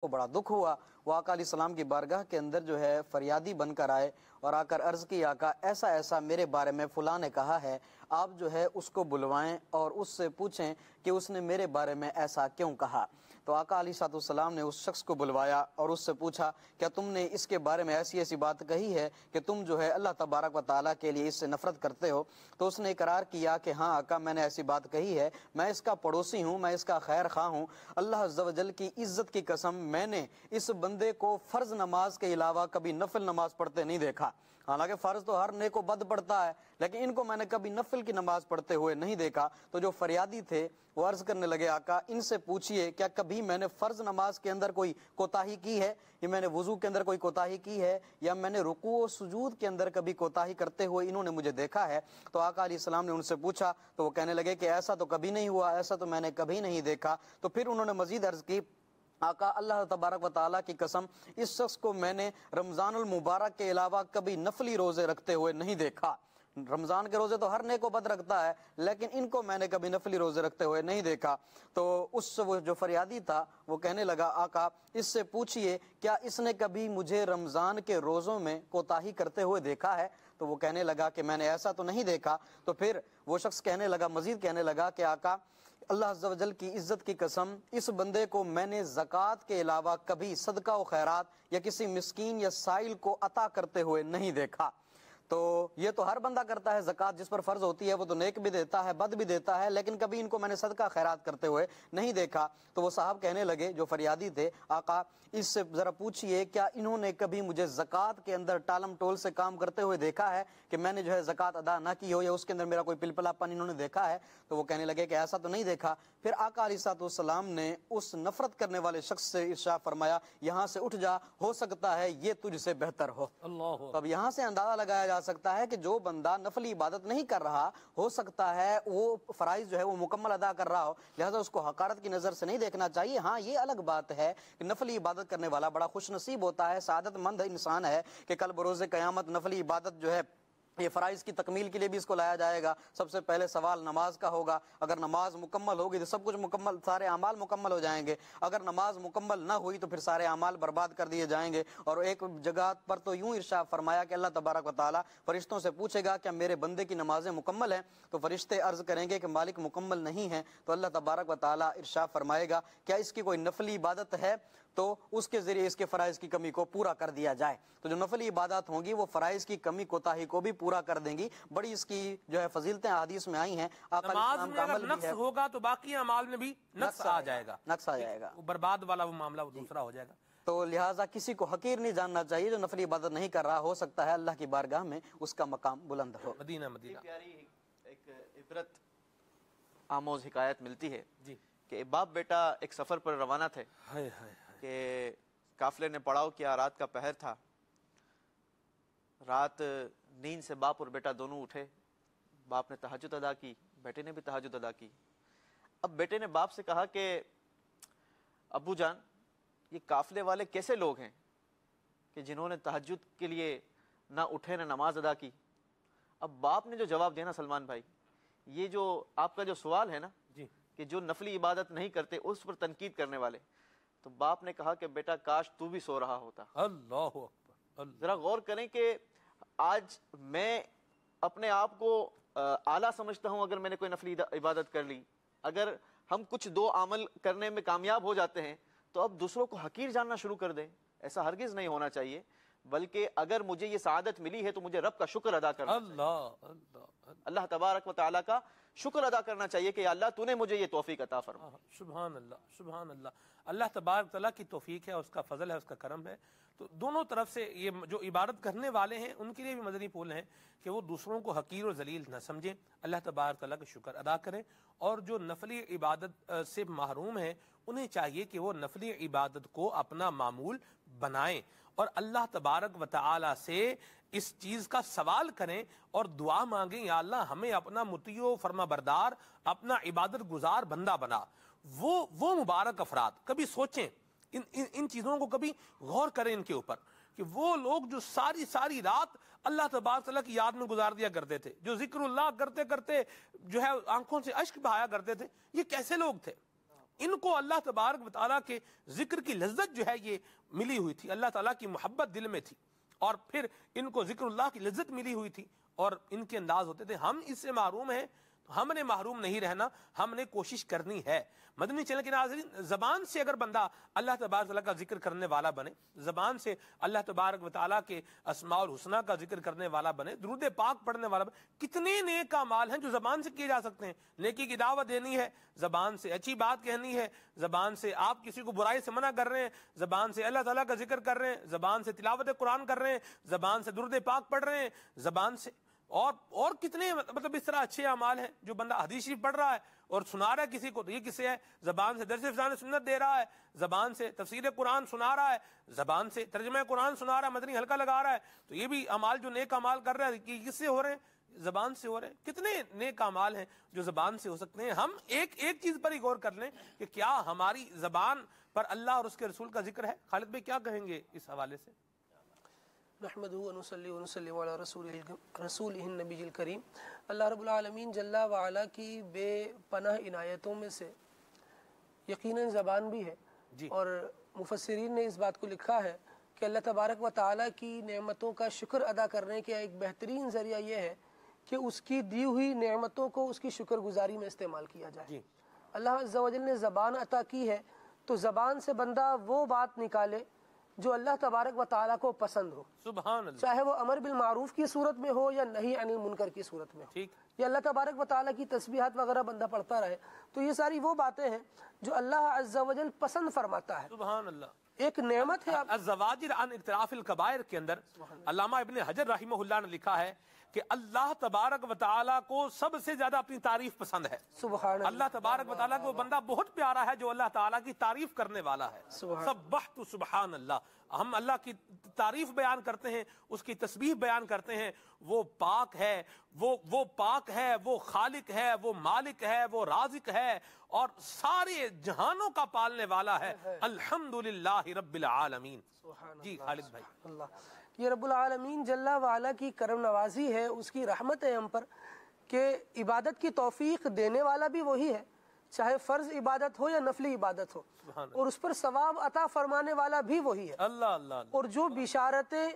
کو بڑا دکھ ہوا، وہ آقا علیہ السلام کی بارگاہ کے اندر جو ہے فریادی بن کر آئے اور آ کر عرض کی آقا ایسا ایسا میرے بارے میں فلاں نے کہا ہے، آپ جو ہے اس کو بلوائیں اور اس سے پوچھیں کہ اس نے میرے بارے میں ایسا کیوں کہا۔ تو آقا علیہ السلام نے اس شخص کو بلوایا اور اس سے پوچھا کیا تم نے اس کے بارے میں ایسی ایسی بات کہی ہے کہ تم جو ہے اللہ تبارک و تعالیٰ کے لیے اس سے نفرت کرتے ہو؟ تو اس نے اقرار کیا کہ ہاں آقا میں نے ایسی بات کہی ہے، میں اس کا پڑوسی ہوں، میں اس کا خیر خواہ ہوں، اللہ عز و جل کی عزت کی قسم میں نے اس بندے کو فرض نماز کے علاوہ کبھی نفل نماز پڑھتے نہیں دیکھا۔ حالانکہ فرض تو ہر نیک و بد پڑھتا ہے، لیکن ان کو میں نے کبھی نفل کی نماز پڑھتے ہوئے نہیں دیکھا۔ تو جو فریادی تھے وہ عرض کرنے لگے آقا ان سے پوچھئے کیا کبھی میں نے فرض نماز کے اندر کوئی کوتاہی کی ہے، یا میں نے وضو کے اندر کوئی کوتاہی کی ہے، یا میں نے رکوع و سجود کے اندر کبھی کوتاہی کرتے ہوئے انہوں نے مجھے دیکھا ہے؟ تو آقا علیہ السلام نے ان سے پوچھا تو وہ کہنے لگے کہ ایسا تو کبھی نہیں ہوا، ایسا تو میں نے کبھی نہیں دیکھا۔ تو پھر انہوں نے مزید عرض کی آقا اللہ تبارک و تعالیٰ کی قسم اس شخص کو میں نے رمضان المبارک کے علاوہ کبھی نفلی روزے رکھتے ہوئے نہیں دیکھا۔ رمضان کے روزے تو ہر نیک و بد رکھتا ہے، لیکن ان کو میں نے کبھی نفلی روزے رکھتے ہوئے نہیں دیکھا۔ تو اس وہ جو فریادی تھا وہ کہنے لگا آقا اس سے پوچھئے کیا اس نے کبھی مجھے رمضان کے روزوں میں کوتاہی کرتے ہوئے دیکھا ہے؟ تو وہ کہنے لگا کہ میں نے ایسا تو نہیں دیکھا۔ تو پھر وہ شخص کہنے لگا، مزید کہنے لگا کہ آقا اللہ عز و جل کی عزت کی قسم اس بندے کو میں نے زکوٰۃ کے علاوہ کبھی صدقہ و خیرات یا کسی مسکین یا سائل کو عطا کرتے ہوئے نہیں دیکھا۔ تو یہ تو ہر بندہ کرتا ہے، زکوٰۃ جس پر فرض ہوتی ہے وہ تو نیک بھی دیتا ہے بد بھی دیتا ہے، لیکن کبھی ان کو میں نے صدقہ خیرات کرتے ہوئے نہیں دیکھا۔ تو وہ صاحب کہنے لگے جو فریادی تھے آقا اس سے ذرا پوچھئے کیا انہوں نے کبھی مجھے زکوٰۃ کے اندر ٹالم ٹول سے کام کرتے ہوئے دیکھا ہے کہ میں نے جو ہے زکوٰۃ ادا نہ کی ہو، یا اس کے اندر میرا کوئی پلپلا پن انہوں نے دیکھا ہے؟ تو وہ کہنے لگے کہ ایسا تو نہیں دیکھا۔ پھر آقا علیہ السلام نے اس نفرت کرنے والے شخص سے ارشاد فرمایا یہاں سے اٹھ جا، ہو سکتا ہے یہ تجھ سے بہتر ہو۔ تو اب یہاں سے اندازہ لگایا جا سکتا ہے کہ جو بندہ نفلی عبادت نہیں کر رہا ہو سکتا ہے وہ فرائض جو ہے وہ مکمل ادا کر رہا ہو، لہذا اس کو حقارت کی نظر سے نہیں دیکھنا چاہیے۔ ہاں یہ الگ بات ہے کہ نفلی عبادت کرنے والا بڑا خوش نصیب ہوتا ہے، سعادت مند انسان ہے کہ کل بروز قیامت نفلی عبادت جو ہے یہ فرائض کی تکمیل کے لیے بھی اس کو لایا جائے گا۔ سب سے پہلے سوال نماز کا ہوگا، اگر نماز مکمل ہوگی تو سب کچھ مکمل، سارے اعمال مکمل ہو جائیں گے، اگر نماز مکمل نہ ہوئی تو پھر سارے اعمال برباد کر دیے جائیں گے۔ اور ایک جگہ پر تو یوں ارشاد فرمایا کہ اللہ تبارک و تعالیٰ فرشتوں سے پوچھے گا کیا میرے بندے کی نمازیں مکمل ہیں؟ تو فرشتے عرض کریں گے کہ مالک مکمل نہیں ہیں۔ تو اللہ تبارک و تعالیٰ ارشاد فرمائے گا کیا اس کی کوئی نفلی عبادت ہے تو اس کے ذریعے اس کے فرائض کی کمی کو پورا کر دیا جائے۔ تو جو نفلی عبادات ہوں گی وہ فرائض کی کمی کوتاہی کو بھی پورا کر دیں گی۔ بڑی اس کی جو ہے فضیلتیں حدیث میں آئی ہیں۔ نماز میں اگر نقص ہوگا تو باقی اعمال میں بھی نقص آ جائے گا، نقص آ جائے گا، برباد والا وہ معاملہ وہ دوسرا ہو جائے گا۔ تو لہٰذا کسی کو حقیر نہیں جاننا چاہیے جو نفلی عبادت نہیں کر رہا، ہو سکتا ہے اللہ کی بارگاہ میں اس کا مقام بلند ہو۔ مدینہ مدینہ پیاری ایک عبرت آموز حکایت ملتی ہے جی کہ باپ بیٹا ایک سفر پر روانہ تھے کہ قافلے نے پڑاؤ کیا، رات کا پہر تھا، رات نیند سے باپ اور بیٹا دونوں اٹھے، باپ نے تہجد ادا کی، بیٹے نے بھی تہجد ادا کی۔ اب بیٹے نے باپ سے کہا کہ ابو جان یہ قافلے والے کیسے لوگ ہیں کہ جنہوں نے تہجد کے لیے نہ اٹھے نہ نماز ادا کی؟ اب باپ نے جو جواب دینا سلمان بھائی، یہ جو آپ کا جو سوال ہے نا جی کہ جو نفلی عبادت نہیں کرتے اس پر تنقید کرنے والے، تو باپ نے کہا کہ بیٹا کاش تو بھی سو رہا ہوتا۔ اللہ اکبر، ذرا غور کریں کہ آج میں اپنے آپ کو اعلیٰ سمجھتا ہوں اگر میں نے کوئی نفلی عبادت کر لی، اگر ہم کچھ دو عمل کرنے میں کامیاب ہو جاتے ہیں تو اب دوسروں کو حقیر جاننا شروع کر دیں، ایسا ہرگز نہیں ہونا چاہیے، بلکہ اگر مجھے یہ سعادت ملی ہے تو مجھے رب کا شکر ادا کرنا چاہیے، اللہ تبارک و تعالیٰ کا شکر ادا کرنا چاہیے کہ اللہ تو نے مجھے یہ توفیق عطا فرما۔ سبحان اللہ سبحان اللہ، اللہ تبارک تعالیٰ کی توفیق ہے، اس کا فضل ہے، اس کا کرم ہے۔ تو دونوں طرف سے یہ جو عبادت کرنے والے ہیں ان کے لیے بھی مدنی پھول ہیں کہ وہ دوسروں کو حقیر و ذلیل نہ سمجھیں، اللہ تبارک تعالیٰ کا شکر ادا کریں، اور جو نفلی عبادت سے محروم ہیں انہیں چاہیے کہ وہ نفلی عبادت کو اپنا معمول بنائیں اور اللہ تبارک و تعالی سے اس چیز کا سوال کریں اور دعا مانگیں، یا اللہ ہمیں اپنا مطیع و فرما بردار، اپنا عبادت گزار بندہ بنا۔ وہ مبارک افراد، کبھی سوچیں ان چیزوں کو، کبھی غور کریں ان کے اوپر کہ وہ لوگ جو ساری رات اللہ تبارک تعالیٰ کی یاد میں گزار دیا کرتے تھے، جو ذکر اللہ کرتے کرتے جو ہے آنکھوں سے اشک بہایا کرتے تھے، یہ کیسے لوگ تھے؟ ان کو اللہ تبارک و تعالیٰ کے ذکر کی لذت جو ہے یہ ملی ہوئی تھی، اللہ تعالیٰ کی محبت دل میں تھی، اور پھر ان کو ذکر اللہ کی لذت ملی ہوئی تھی اور ان کے انداز ہوتے تھے۔ ہم اس سے محروم ہیں، ہم نے محروم نہیں رہنا، ہم نے کوشش کرنی ہے۔ مدنی چینل کے ناظرین، زبان سے اگر بندہ اللہ تبارک و تعالیٰ کا ذکر کرنے والا بنے، زبان سے اللہ تبارک و تعالیٰ کے اسماء الحسنہ کا ذکر کرنے والا بنے، درود پاک پڑھنے والا بنے، کتنے نیک اعمال ہیں جو زبان سے کیے جا سکتے ہیں۔ نیکی کی دعوت دینی ہے، زبان سے اچھی بات کہنی ہے، زبان سے آپ کسی کو برائی سے منع کر رہے ہیں، زبان سے اللہ تعالیٰ کا ذکر کر رہے ہیں، زبان سے تلاوت قرآن کر رہے ہیں، زبان سے درود پاک پڑھ رہے ہیں، زبان سے اور کتنے مطلب اس طرح اچھے اعمال ہیں جو بندہ حدیث شریف پڑھ رہا ہے اور سنا رہا ہے کسی کو، تو یہ کس سے ہے؟ زبان سے درس فضائل سنت دے رہا ہے، زبان سے تفسیر قرآن سنا رہا ہے، زبان سے ترجمہ قرآن سنا رہا ہے، مدنی حلقہ لگا رہا ہے، تو یہ بھی اعمال جو نیک اعمال کر رہا ہے کہ کس سے ہو رہے ہیں؟ زبان سے ہو رہے ہیں۔ کتنے نیک اعمال ہیں جو زبان سے ہو سکتے ہیں۔ ہم ایک چیز پر ہی غور کر لیں کہ کیا ہماری زبان پر اللہ اور اس کے رسول کا ذکر ہے؟ خالد بھائی کیا کہیں گے اس حوالے سے؟ نحمدہ ونصلی ونسلم علی رسولہ النبی الکریم۔ اللہ رب العالمین جل وعلا کی بے پناہ عنایتوں میں سے یقیناً زبان بھی ہے، اور مفسرین نے اس بات کو لکھا ہے کہ اللہ تبارک و تعالیٰ کی نعمتوں کا شکر ادا کرنے کا ایک بہترین ذریعہ یہ ہے کہ اس کی دی ہوئی نعمتوں کو اس کی شکر گزاری میں استعمال کیا جائے۔ اللہ عز و جل نے زبان عطا کی ہے تو زبان سے بندہ وہ بات نکالے جو اللہ تبارک و تعالیٰ کو پسند ہو، سبحان اللہ، چاہے وہ امر بالمعروف کی صورت میں ہو یا نہی عن المنکر کی صورت میں ہو، یا اللہ تبارک و تعالیٰ کی تسبیحات وغیرہ بندہ پڑھتا رہے، تو یہ ساری وہ باتیں ہیں جو اللہ عز و جل پسند فرماتا ہے۔ سبحان اللہ۔ ایک نعمت ہے۔ الزواجر عن اقتراف الکبائر کے اندر علامہ ابن حجر رحمہ اللہ نے لکھا ہے کہ اللہ تبارک و تعالیٰ کو سب سے زیادہ اپنی تعریف پسند ہے۔ سبحان اللہ تبارک و تعالیٰ کو بندہ بہت پیارا ہے جو اللہ تعالیٰ کی تعریف کرنے والا ہے۔ سبحت سبحان اللہ، ہم اللہ کی تعریف بیان کرتے ہیں، اس کی تسبیح بیان کرتے ہیں، وہ پاک ہے، وہ پاک ہے، وہ خالق ہے، وہ مالک ہے، وہ رازق ہے، اور سارے جہانوں کا پالنے والا ہے۔ الحمدللہ رب العالمین۔ جی خالد بھائی۔ اللہ، یہ رب العالمین جل وعلا کی کرم نوازی ہے، اس کی رحمت ہے ہم پر کہ عبادت کی توفیق دینے والا بھی وہی ہے، چاہے فرض عبادت ہو یا نفلی عبادت ہو، اور اس پر ثواب عطا فرمانے والا بھی وہی ہے۔ اللہ اللہ۔ اور جو بشارتیں،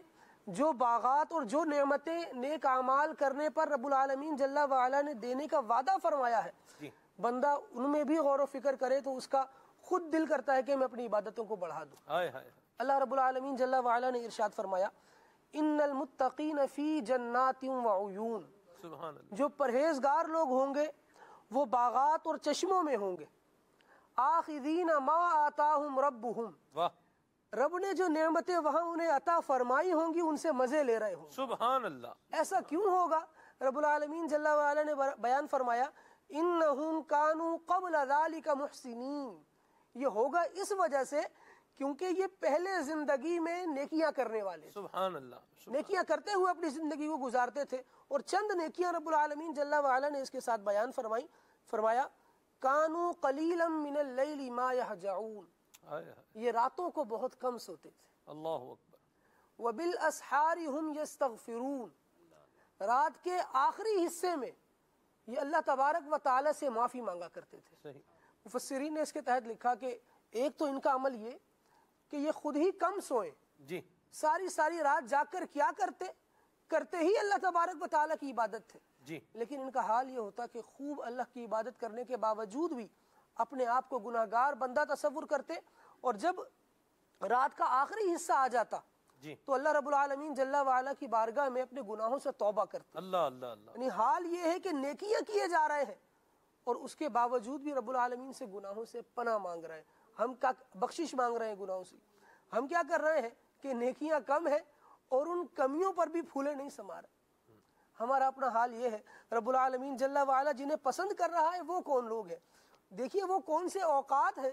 جو باغات اور جو نعمتیں نیک اعمال کرنے پر رب العالمین جل وعلا نے دینے کا وعدہ فرمایا ہے، بندہ ان میں بھی غور و فکر کرے تو اس کا خود دل کرتا ہے کہ میں اپنی عبادتوں کو بڑھا دوں۔ اللہ رب العالمین جل وعلا نے ارشاد فرمایا، ان المتقین فی جنات وعیون، جو پرہیزگار لوگ ہوں گے وہ باغات اور چشموں میں ہوں گے، آخذین ما آتاہم ربہم، رب نے جو نعمتیں وہاں انہیں عطا فرمائی ہوں گی ان سے مزے لے رہے ہوں۔ سبحان اللہ۔ ایسا کیوں ہوگا؟ رب العالمین جل وعلا نے بیان فرمایا، انہم کانوا قبل ذالک محسنین، یہ ہوگا اس وجہ سے کیونکہ یہ پہلے زندگی میں نیکیاں کرنے والے، سبحان اللہ، نیکیاں کرتے ہوئے اپنی زندگی کو گزارتے تھے، اور چند نیکیاں رب العالمین جل وعلا نے اس کے ساتھ بیان فرمائی، فرمایا کانوا قلیلا من اللیل ما یہجعون، یہ راتوں کو بہت کم سوتے تھے، اللہ اکبر، وبالاسحار ہم یستغفرون، رات کے آخری حصے میں یہ اللہ تبارک و تعالی سے معافی مانگا کرتے تھے۔ مفسرین نے اس کے تحت لکھا کہ ایک تو ان کا عمل یہ کہ یہ خود ہی کم سوئیں، جی ساری رات جاگ کر کیا کرتے ہی اللہ تبارک و تعالیٰ کی عبادت تھے، جی، لیکن ان کا حال یہ ہوتا کہ خوب اللہ کی عبادت کرنے کے باوجود بھی اپنے آپ کو گناہگار بندہ تصور کرتے، اور جب رات کا آخری حصہ آ جاتا تو اللہ رب العالمین جل وعلا کی بارگاہ میں اپنے گناہوں سے توبہ کرتے۔ اللہ اللہ اللہ۔ یعنی حال یہ ہے کہ نیکیاں کیے جا رہے ہیں اور اس کے باوجود بھی رب العالمین سے گناہوں سے پناہ مانگ رہے ہیں، ہم کا بخشش مانگ رہے ہیں گناہوں سے۔ ہم کیا کر رہے ہیں کہ نیکیاں کم ہیں اور ان کمیوں پر بھی پھولے نہیں سما رہے۔ ہمارا اپنا حال یہ ہے۔ رب العالمین جل وعلا جنہیں پسند کر رہا ہے وہ کون لوگ ہیں؟ دیکھیے وہ کون سے اوقات ہیں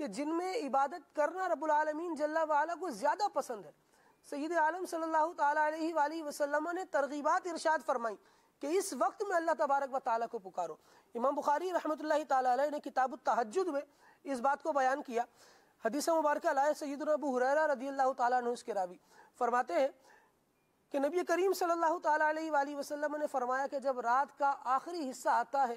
کہ جن میں عبادت کرنا رب العالمین جل وعلا کو زیادہ پسند ہے۔ سید عالم صلی اللہ تعالیٰ علیہ وآلہ وسلم نے ترغیبات ارشاد فرمائی کہ اس وقت میں اللہ تبارک و تعالیٰ کو پکارو۔ امام بخاری رحمۃ اللہ تعالیٰ علیہ نے کتاب التہجد میں اس بات کو بیان کیا۔ حدیث مبارکہ لائے سیدنا ابو ہریرہ رضی اللہ تعالیٰ عنہ اس کے راوی فرماتے ہیں کہ نبی کریم صلی اللہ تعالیٰ علیہ وآلہ وسلم نے فرمایا کہ جب رات کا آخری حصہ آتا ہے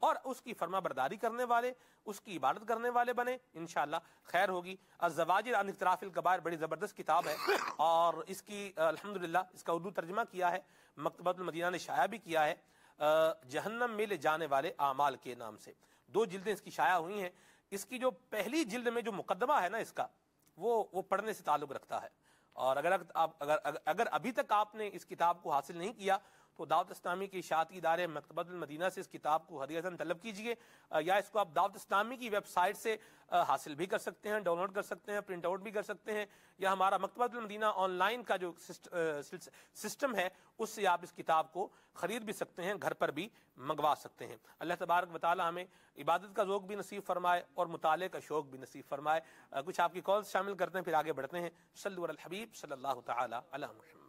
اور اس کی فرما برداری کرنے والے، اس کی عبادت کرنے والے بنے، انشاءاللہ خیر ہوگی۔ الزواجر عن اقتراف الکبائر بڑی زبردست کتاب ہے، اور اس کی الحمدللہ اس کا اردو ترجمہ کیا ہے، مکتبۃ المدینہ نے شائع بھی کیا ہے، جہنم میں لے جانے والے اعمال کے نام سے۔ 2 جلدیں اس کی شائع ہوئی ہیں۔ اس کی جو پہلی جلد میں جو مقدمہ ہے نا اس کا، وہ پڑھنے سے تعلق رکھتا ہے، اور اگر ابھی تک آپ نے اس کتاب کو حاصل نہیں کیا تو دعوت اسلامی کے اشاعتی ادارے مکتبۃ المدینہ سے اس کتاب کو ہدیۃً طلب کیجئے، یا اس کو آپ دعوت اسلامی کی ویب سائٹ سے حاصل بھی کر سکتے ہیں، ڈاؤن لوڈ کر سکتے ہیں، پرنٹ آؤٹ بھی کر سکتے ہیں، یا ہمارا مکتبۃ المدینہ آن لائن کا جو سسٹم ہے اس سے آپ اس کتاب کو خرید بھی سکتے ہیں، گھر پر بھی منگوا سکتے ہیں۔ اللہ تبارک و تعالی ہمیں عبادت کا ذوق بھی نصیب فرمائے اور مطالعے کا شوق بھی نصیب فرمائے۔ کچھ آپ کی کالز شامل کرتے ہیں، پھر آگے بڑھتے ہیں۔ صلو علی الحبیب صلی اللہ تعالی علی محمد۔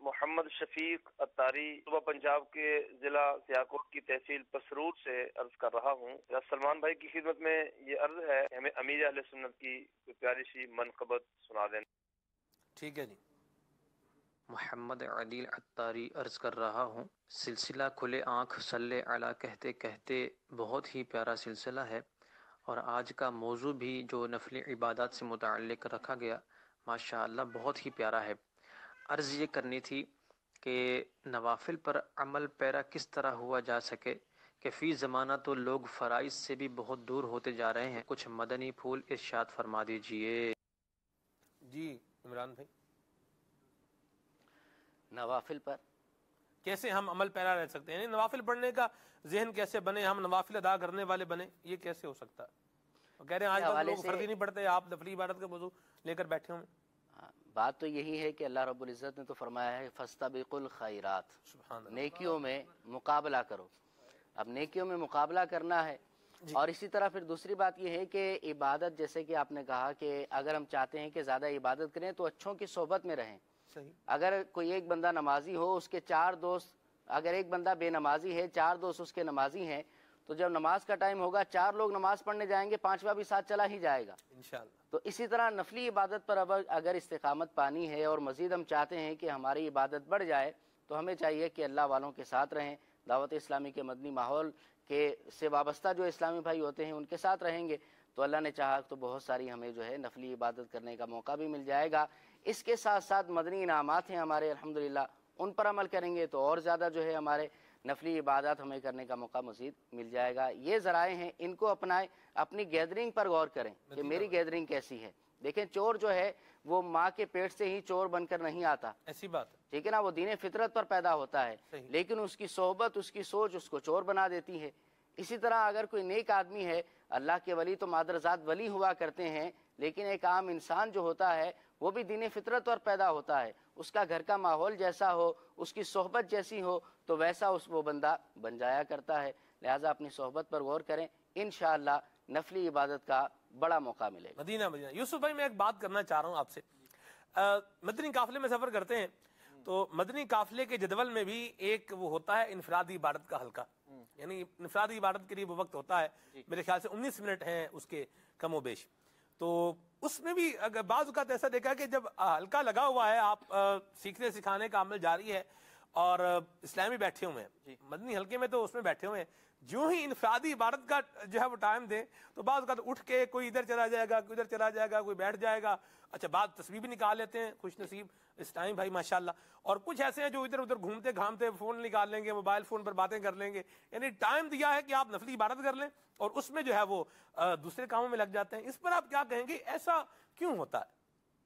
محمد شفیق اتاری صوبہ پنجاب کے ضلع سیاکوٹ کی تحصیل پسرور سے عرض کر رہا ہوں۔ سلمان بھائی کی خدمت میں یہ عرض ہے کہ ہمیں امیر اہل سنت کی کوئی پیاری سی منقبت سنا دیں۔ ٹھیک ہے جی۔ محمد عدیل عطاری عرض کر رہا ہوں۔ سلسلہ کھلے آنکھ صلی علی کہتے کہتے بہت ہی پیارا سلسلہ ہے، اور آج کا موضوع بھی جو نفلی عبادات سے متعلق رکھا گیا ماشاءاللہ بہت ہی پیارا ہے۔ عرض یہ کرنی تھی کہ نوافل پر عمل پیرا کس طرح ہوا جا سکے کہ فی زمانہ تو لوگ فرائض سے بھی بہت دور ہوتے جا رہے ہیں، کچھ مدنی پھول ارشاد فرما دیجئے۔ جی عمران بھائی، نوافل پر کیسے ہم عمل پیرا رہ سکتے ہیں؟ یعنی نوافل پڑھنے کا ذہن کیسے بنے، ہم نوافل ادا کرنے والے بنے، یہ کیسے ہو سکتا ہے؟ وہ کہہ رہے ہیں آج کل لوگ فرض ہی نہیں پڑھتے، آپ نفلی عبادت کا موضوع لے کر بیٹھے ہوئے۔ بات تو یہی ہے کہ اللہ رب العزت نے تو فرمایا ہے فاستبقوا الخیرات، نیکیوں میں مقابلہ کرو۔ اب نیکیوں میں مقابلہ کرنا ہے، اور اسی طرح پھر دوسری بات یہ ہے کہ عبادت، جیسے کہ آپ نے کہا کہ اگر ہم چاہتے ہیں کہ زیادہ عبادت کریں تو اچھوں کی صحبت میں رہیں۔ اگر کوئی ایک بندہ نمازی ہو، اس کے 4 دوست، اگر ایک بندہ بے نمازی ہے، 4 دوست اس کے نمازی ہیں، تو جب نماز کا ٹائم ہوگا 4 لوگ نماز پڑھنے جائیں گے، 5واں بھی ساتھ چلا ہی جائے گا انشاءاللہ۔ تو اسی طرح نفلی عبادت پر اگر استقامت پانی ہے اور مزید ہم چاہتے ہیں کہ ہماری عبادت بڑھ جائے، تو ہمیں چاہیے کہ اللہ والوں کے ساتھ رہیں، دعوت اسلامی کے مدنی ماحول کے سے وابستہ جو اسلامی بھائی ہوتے ہیں ان کے ساتھ رہیں گے تو اللہ نے چاہا تو بہت ساری ہمیں جو ہے نفلی عبادت کرنے کا موقع بھی مل جائے گا۔ اس کے ساتھ ساتھ مدنی انعامات ہیں ہمارے الحمدللہ، ان پر عمل کریں گے تو اور زیادہ جو ہے ہمارے نفلی عبادات ہمیں کرنے کا موقع مزید مل جائے گا۔ یہ ذرائع ہیں، ان کو اپنائیں، اپنی گیدرنگ پر غور کریں کہ میری گیدرنگ کیسی ہے۔ دیکھیں چور جو ہے وہ ماں کے پیٹ سے ہی چور بن کر نہیں آتا، ایسی بات ہے، ٹھیک ہے نا، وہ دین فطرت پر پیدا ہوتا ہے، لیکن اس کی صحبت، اس کی سوچ اس کو چور بنا دیتی ہے۔ اسی طرح اگر کوئی نیک آدمی ہے، اللہ کے ولی تو مادرزاد ولی ہوا کرتے ہیں، لیکن ایک عام انسان جو ہوتا ہے وہ بھی دین فطرت پر پیدا ہوتا ہے، اس کا گھر کا ماحول جیسا ہو، اس کی صحبت جیسی ہو تو ویسا وہ بندہ بن جایا کرتا ہے۔ لہٰذا اپنی صحبت پر غور کریں، انشاءاللہ نفلی عبادت کا بڑا موقع ملے گا۔ مدینہ یوسف بھائی میں ایک بات کرنا چاہ رہا ہوں آپ سے۔ مدنی قافلے میں سفر کرتے ہیں تو مدنی قافلے کے جدول میں بھی ایک وہ ہوتا ہے انفرادی عبادت کا حلقہ، یعنی انفرادی عبادت کے لیے وہ وقت ہوتا ہے، میرے خیال سے 19 منٹ ہیں اس کے کم و بیش۔ تو اس میں بھی اگر بعض اوقات ایسا دیکھا کہ جب حلقہ لگا ہوا ہے، آپ سیکھنے سکھانے کا عمل جاری ہے اور اسلامی بیٹھے ہوئے ہیں مدنی حلقے میں، تو اس میں بیٹھے ہوئے ہیں، جو ہی انفرادی عبادت کا جو ہے وہ ٹائم دیں تو بعض اوقات اٹھ کے کوئی ادھر چلا جائے گا، کوئی ادھر چلا جائے گا، کوئی بیٹھ جائے گا، اچھا بعض تصویر بھی نکال لیتے ہیں، خوش نصیب اسلامی بھائی ماشاءاللہ، اور کچھ ایسے ہیں جو ادھر ادھر گھومتے گھامتے فون نکال لیں گے، موبائل فون پر باتیں کر لیں گے، یعنی ٹائم دیا ہے کہ آپ نفلی عبادت کر لیں اور اس میں جو ہے وہ دوسرے کاموں میں لگ جاتے ہیں۔ اس پر آپ کیا کہیں گے، ایسا کیوں ہوتا ہے؟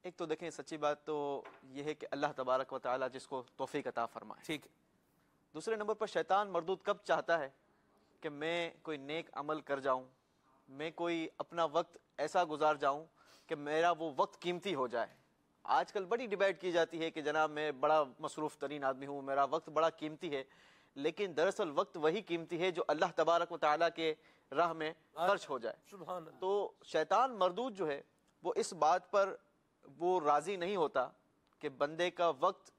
ایک تو دیکھیں سچی بات تو یہ ہے کہ اللہ تبارک و تعالی جس کو توفیق عطا فرمائے، ٹھیک ہے۔ دوسرے نمبر پر شیطان مردود کب چاہتا ہے کہ میں کوئی نیک عمل کر جاؤں، میں کوئی اپنا وقت ایسا گزار جاؤں کہ میرا وہ وقت قیمتی ہو جائے۔ آج کل بڑی ڈیبیٹ کی جاتی ہے کہ جناب میں بڑا مصروف ترین آدمی ہوں، میرا وقت بڑا قیمتی ہے، لیکن دراصل وقت وہی قیمتی ہے جو اللہ تبارک و تعالیٰ کے راہ میں خرچ ہو جائے۔ سبحان اللہ۔ تو شیطان مردود جو ہے وہ اس بات پر وہ راضی نہیں ہوتا کہ بندے کا وقت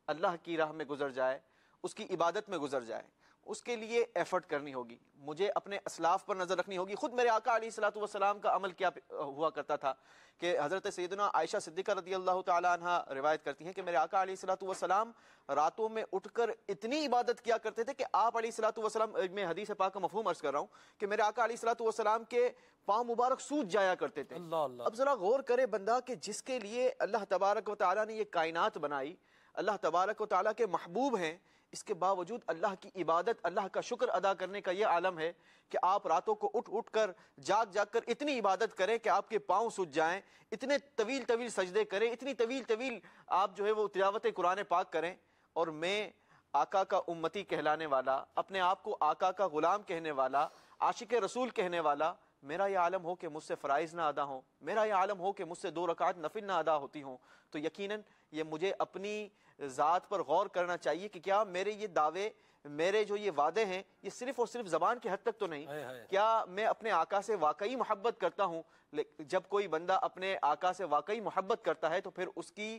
اللہ کی راہ میں گزر جائے، اس کی عبادت میں گزر جائے۔ اس کے لیے ایفرٹ کرنی ہوگی، مجھے اپنے اسلاف پر نظر رکھنی ہوگی. خود میرے آقا علیہ الصلوۃ والسلام کا عمل کیا ہوا کرتا تھا کہ حضرت سیدنا عائشہ صدیقہ رضی اللہ تعالی عنہ روایت کرتی ہیں کہ میرے آقا علیہ الصلوۃ والسلام راتوں میں اٹھ کر اتنی عبادت کیا کرتے تھے کہ آپ علیہ الصلوۃ والسلام، میں حدیث پاک کا مفہوم عرض کر رہا ہوں کہ میرے آقا علیہ الصلوۃ والسلام کے پاؤں مبارک سوج جایا کرتے تھے. اب ذرا غور کرے بندہ کہ جس کے لیے اللہ تبارک و تعالیٰ نے یہ کائنات بنائی، اللہ تبارک و تعالیٰ کے محبوب ہیں، اس کے باوجود اللہ کی عبادت، اللہ کا شکر ادا کرنے کا یہ عالم ہے کہ آپ راتوں کو اٹھ کر جاگ کر اتنی عبادت کریں کہ آپ کے پاؤں سج جائیں، اتنے طویل طویل سجدے کریں، اتنی طویل طویل آپ جو ہے وہ تلاوت قرآن پاک کریں. اور میں آقا کا امتی کہلانے والا، اپنے آپ کو آقا کا غلام کہنے والا، عاشق رسول کہنے والا، میرا یہ عالم ہو کہ مجھ سے فرائض نہ ادا ہوں، میرا یہ عالم ہو کہ مجھ سے 2 رکعت نفل نہ ادا ہوتی ہوں، تو یقیناً یہ مجھے اپنی ذات پر غور کرنا چاہیے کہ کیا میرے یہ دعوے، میرے جو یہ وعدے ہیں، یہ صرف اور صرف زبان کی حد تک تو نہیں، کیا میں اپنے آقا سے واقعی محبت کرتا ہوں؟ جب کوئی بندہ اپنے آقا سے واقعی محبت کرتا ہے تو پھر اس کی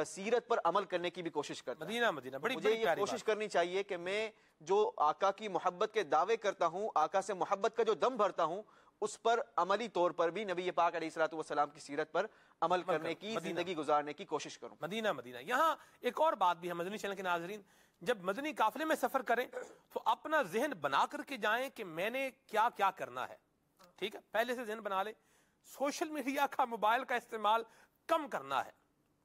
سیرت پر عمل کرنے کی بھی کوشش کرتا ہے. مجھے یہ کوشش کرنی چاہیے کہ میں جو آقا کی محبت کے دعوے کرتا ہوں، آقا سے محبت کا جو دم بھرتا ہوں، اس پر عملی طور پر بھی نبی پاک علیہ الصلوۃ والسلام کی سیرت پر عمل کرنے کی، زندگی گزارنے کی کوشش کروں. مدینہ یہاں ایک اور بات بھی ہے مدنی چینل کے ناظرین، جب مدنی قافلے میں سفر کریں تو اپنا ذہن بنا کر کے جائیں کہ میں نے کیا کیا کرنا ہے. ٹھیک ہے، پہلے سے ذہن بنا لیں. سوشل میڈیا کا، موبائل کا استعمال کم کرنا ہے.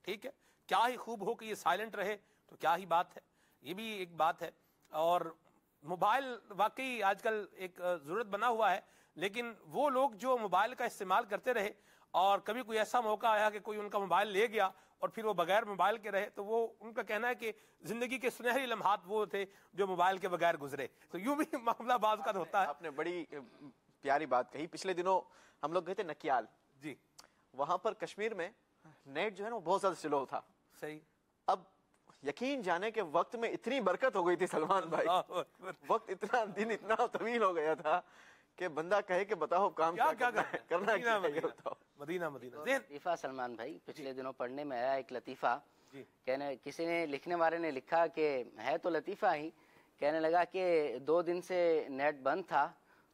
ٹھیک ہے، کیا ہی خوب ہو کہ یہ سائلنٹ رہے تو کیا ہی بات ہے، یہ بھی ایک بات ہے. اور موبائل واقعی آج کل ایک ضرورت بنا ہوا ہے، لیکن وہ لوگ جو موبائل کا استعمال کرتے رہے اور کبھی کوئی ایسا موقع آیا کہ کوئی ان کا موبائل لے گیا اور پھر وہ بغیر موبائل کے رہے، تو وہ ان کا کہنا ہے کہ زندگی کے سنہری لمحات وہ تھے جو موبائل کے بغیر گزرے. تو یوں بھی معاملہ بعض کا ہوتا ہے. آپ نے بڑی پیاری بات کہی. پچھلے دنوں ہم لوگ گئے تھے نکیال جی، وہاں پر کشمیر میں نیٹ جو ہے نا وہ بہت زیادہ سلو تھا. صحیح. اب یقین جانے کے وقت میں اتنی برکت ہو گئی تھی سلمان بھائی، وقت اتنا دن اتنا طویل ہو گیا تھا کہ بندہ کہے کہ بتاؤ کام کیا کرنا ہے. مدینہ لطیفہ سلمان بھائی پچھلے دنوں پڑھنے میں آیا ایک لطیفہ، کہنے کسی نے، لکھنے والے نے لکھا کہ ہے تو لطیفہ ہی، کہنے لگا کہ 2 دن سے نیٹ بند تھا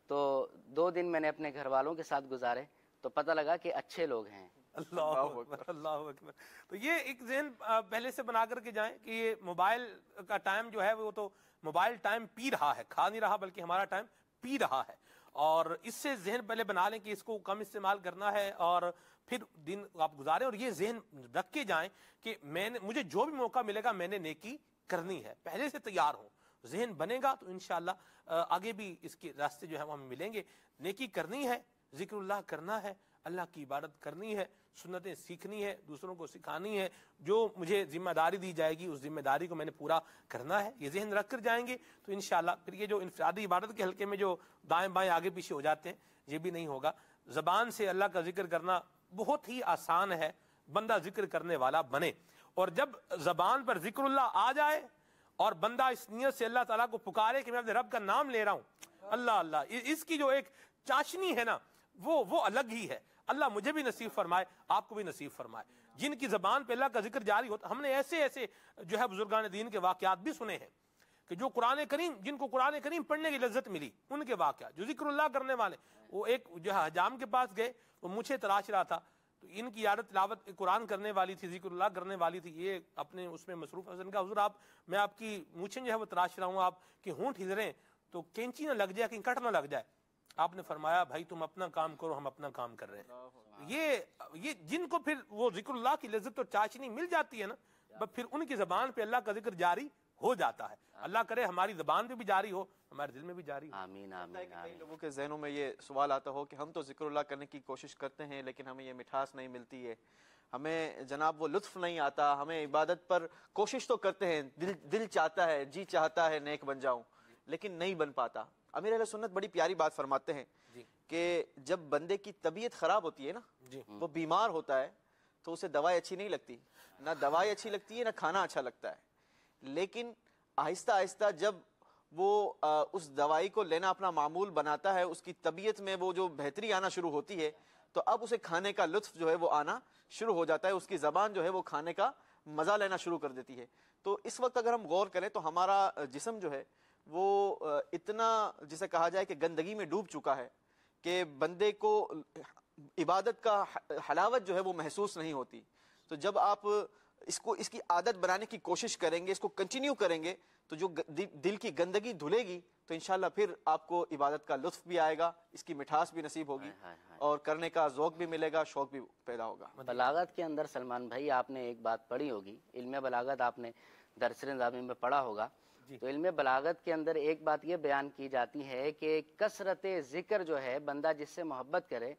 تو 2 دن میں نے اپنے گھر والوں کے ساتھ گزارے تو پتہ لگا کہ اچھے لوگ ہیں. اللہ اکبر. تو یہ ایک ذہن پہلے سے بنا کر کے جائیں کہ یہ موبائل کا ٹائم جو ہے وہ تو موبائل ٹائم پی رہا ہے، کھا نہیں رہا بلکہ ہمارا ٹائم پی رہا ہے. اور اس سے ذہن پہلے بنا لیں کہ اس کو کم استعمال کرنا ہے اور پھر دن آپ گزاریں. اور یہ ذہن رکھ کے جائیں کہ مجھے جو بھی موقع ملے گا میں نے نیکی کرنی ہے، پہلے سے تیار ہوں. ذہن بنے گا تو انشاءاللہ آگے بھی اس کے راستے جو ہے وہ ہمیں ملیں گے. نیکی کرنی ہے، ذکر اللہ کرنا ہے، اللہ کی عبادت کرنی ہے، سنتیں سیکھنی ہے، دوسروں کو سکھانی ہے. جو مجھے ذمہ داری دی جائے گی اس ذمہ داری کو میں نے پورا کرنا ہے. یہ ذہن رکھ کر جائیں گے تو انشاءاللہ پھر یہ جو انفرادی عبادت کے حلقے میں جو دائیں بائیں آگے پیچھے ہو جاتے ہیں یہ بھی نہیں ہوگا. زبان سے اللہ کا ذکر کرنا بہت ہی آسان ہے، بندہ ذکر کرنے والا بنے. اور جب زبان پر ذکر اللہ آ جائے اور بندہ اس نیت سے اللہ تعالیٰ کو پکارے کہ میں اپنے رب کا نام لے رہا ہوں، اللہ اللہ، اس کی جو ایک چاشنی ہے نا وہ الگ ہی ہے. اللہ مجھے بھی نصیب فرمائے، آپ کو بھی نصیب فرمائے. جن کی زبان پہ اللہ کا ذکر جاری ہوتا، ہم نے ایسے جو ہے بزرگان دین کے واقعات بھی سنے ہیں کہ جو قرآن کریم، جن کو قرآن کریم پڑھنے کی لذت ملی، ان کے واقعات، جو ذکر اللہ کرنے والے. وہ ایک جو ہے حجام کے پاس گئے، وہ مجھے تراش رہا تھا، تو ان کی عادت تلاوت قرآن کرنے والی تھی، ذکر اللہ کرنے والی تھی. یہ اپنے اس میں مصروف حسن کا، حضور میں آپ کی مونچھیں جو ہے وہ تراش رہا ہوں، آپ کی ہونٹ ہل تو کینچی نہ لگ جائے، کہیں کٹ نہ لگ جائے. آپ نے فرمایا بھائی تم اپنا کام کرو، ہم اپنا کام کر رہے ہیں. یہ جن کو پھر وہ ذکر اللہ کی لذت اور چاشنی مل جاتی ہے نا، پھر ان کی زبان پہ اللہ کا ذکر جاری ہو جاتا ہے. اللہ کرے ہماری زبان پہ بھی جاری ہو، ہمارے دل میں بھی جاری ہو. آمین آمین آمین. لوگوں کے ذہنوں میں یہ سوال آتا ہو کہ ہم تو ذکر اللہ کرنے کی کوشش کرتے ہیں لیکن ہمیں یہ مٹھاس نہیں ملتی ہے، ہمیں جناب وہ لطف نہیں آتا، ہمیں عبادت پر کوشش تو کرتے ہیں، دل چاہتا ہے، جی چاہتا ہے نیک بن جاؤں، لیکن نہیں بن پاتا. امیر اہل سنت بڑی پیاری بات فرماتے ہیں کہ جب بندے کی طبیعت خراب ہوتی ہے نا، وہ بیمار ہوتا ہے تو اسے دوائی اچھی نہیں لگتی، نہ دوائی اچھی لگتی ہے نہ کھانا اچھا لگتا ہے. لیکن آہستہ آہستہ جب وہ اس دوائی کو لینا اپنا معمول بناتا ہے، اس کی طبیعت میں وہ جو بہتری آنا شروع ہوتی ہے تو اب اسے کھانے کا لطف جو ہے وہ آنا شروع ہو جاتا ہے، اس کی زبان جو ہے وہ کھانے کا مزہ لینا شروع کر دیتی ہے. تو اس وقت اگر ہم غور کریں تو ہمارا جسم جو ہے وہ اتنا جسے کہا جائے کہ گندگی میں ڈوب چکا ہے کہ بندے کو عبادت کا حلاوت جو ہے وہ محسوس نہیں ہوتی. تو جب آپ اس کی عادت بنانے کی کوشش کریں گے, اس کو کنٹینیو کریں گے, تو جو دل کی گندگی دھلے گی تو انشاءاللہ پھر آپ کو عبادت کا لطف بھی آئے گا, اس کی مٹھاس بھی نصیب ہوگی اور کرنے کا ذوق بھی ملے گا, شوق بھی پیدا ہوگا. بلاغت کے اندر سلمان بھائی آپ نے ایک بات پڑھی ہوگی, علم بلاغت آپ نے درس نظامی میں پڑھا ہوگا. تو علم بلاغت کے اندر ایک بات یہ بیان کی جاتی ہے کہ کثرت ذکر جو ہے, بندہ جس سے محبت کرے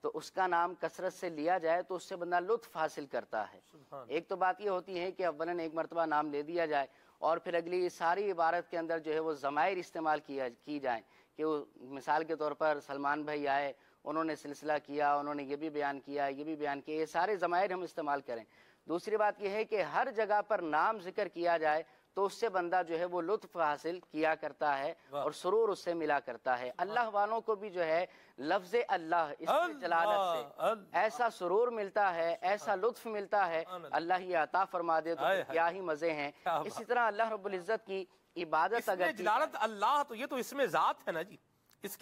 تو اس کا نام کثرت سے لیا جائے تو اس سے بندہ لطف حاصل کرتا ہے. ایک تو بات یہ ہوتی ہے کہ اولاً ایک مرتبہ نام لے دیا جائے اور پھر اگلی ساری عبارت کے اندر جو ہے وہ ضمائر استعمال کی جائیں, کہ وہ مثال کے طور پر سلمان بھائی آئے, انہوں نے سلسلہ کیا, انہوں نے یہ بھی بیان کیا, یہ بھی بیان کیا, یہ سارے ضمائر ہم استعمال کریں. دوسری بات یہ ہے کہ ہر جگہ پر نام ذکر کیا جائے تو اس سے بندہ جو ہے وہ لطف حاصل کیا کرتا ہے اور سرور اس سے ملا کرتا ہے. اللہ والوں کو بھی جو ہے لفظ اللہ, اس میں جلالت سے ایسا سرور ملتا ہے, ایسا لطف ملتا ہے, اللہ ہی عطا فرما دے تو کیا ہی مزے ہیں. اسی طرح اللہ رب العزت کی عبادت اگر جلالت اللہ, تو یہ تو اس میں ذات ہے نا جی, اس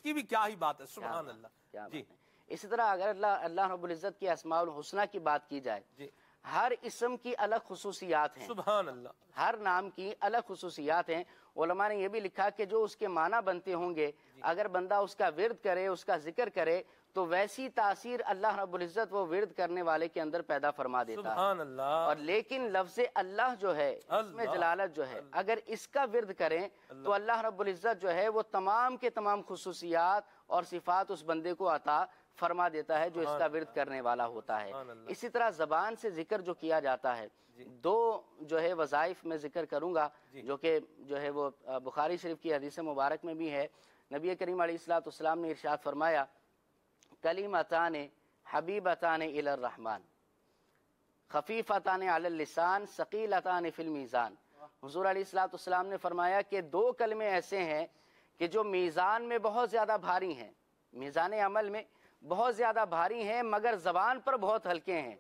کی بھی کیا ہی بات ہے. سبحان اللہ جی. اسی طرح اگر اللہ رب العزت کی اسماء الحسنہ کی بات کی جائے, ہر اسم کی الگ خصوصیات ہیں, سبحان اللہ, ہر نام کی الگ خصوصیات ہیں. علماء نے یہ بھی لکھا کہ جو اس کے معنی بنتے ہوں گے, اگر بندہ اس کا ورد کرے, اس کا ذکر کرے, تو ویسی تاثیر اللہ رب العزت وہ ورد کرنے والے کے اندر پیدا فرما دیتا ہے. سبحان اللہ. اور لیکن لفظ اللہ جو ہے, اس میں جلالت جو ہے, اگر اس کا ورد کریں تو اللہ رب العزت جو ہے وہ تمام کے تمام خصوصیات اور صفات اس بندے کو عطا فرما دیتا ہے جو اس کا ورد کرنے والا ہوتا ہے. اسی طرح زبان سے ذکر جو کیا جاتا ہے, دو جو ہے وظائف میں ذکر کروں گا جو کہ جو ہے وہ بخاری شریف کی حدیث مبارک میں بھی ہے. نبی کریم علیہ الصلوۃ والسلام نے ارشاد فرمایا, کلمتان حبیبتان الی الرحمن خفیفتان علی اللسان ثقیلتان فی المیزان. حضور علیہ الصلوۃ والسلام نے فرمایا کہ دو کلمے ایسے ہیں کہ جو میزان میں بہت زیادہ بھاری ہیں, میزان عمل میں بہت زیادہ بھاری ہیں, مگر زبان پر بہت ہلکے ہیں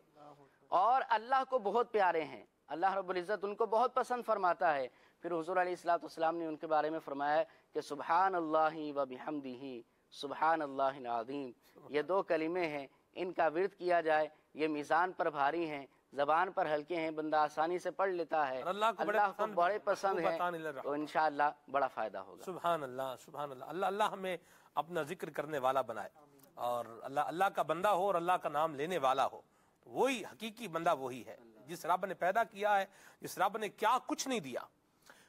اور اللہ کو بہت پیارے ہیں. اللہ رب العزت ان کو بہت پسند فرماتا ہے. پھر حضور علیہ الصلوۃ والسلام نے ان کے بارے میں فرمایا کہ سبحان اللہ و بحمدہ سبحان اللہ العظیم. یہ دو کلمے ہیں, ان کا ورد کیا جائے, یہ میزان پر بھاری ہیں, زبان پر ہلکے ہیں, بندہ آسانی سے پڑھ لیتا ہے, اللہ کو بڑے پسند ہیں, تو انشاءاللہ بڑا فائدہ ہوگا. سبحان اللہ, سبحان اللہ. اللہ ہمیں اپنا ذکر کرنے والا بنائے, اور اللہ کا بندہ ہو اور اللہ کا نام لینے والا ہو. وہی حقیقی بندہ وہی ہے جس رب نے پیدا کیا ہے, جس رب نے کیا کچھ نہیں دیا,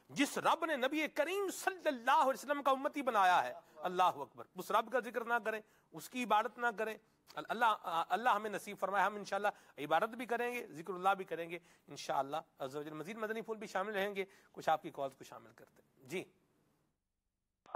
جس رب نے نبی کریم صلی اللہ علیہ وسلم کا امتی بنایا ہے. اللہ اکبر. اس رب کا ذکر نہ کریں, اس کی عبادت نہ کریں, اللہ ہمیں نصیب فرمائے. ہم انشاءاللہ عبادت بھی کریں گے, ذکر اللہ بھی کریں گے انشاءاللہ عز و جل. مزید مدنی پھول بھی شامل رہیں گے, کچھ آپ کی کالز کو شامل کرتے ہیں. جی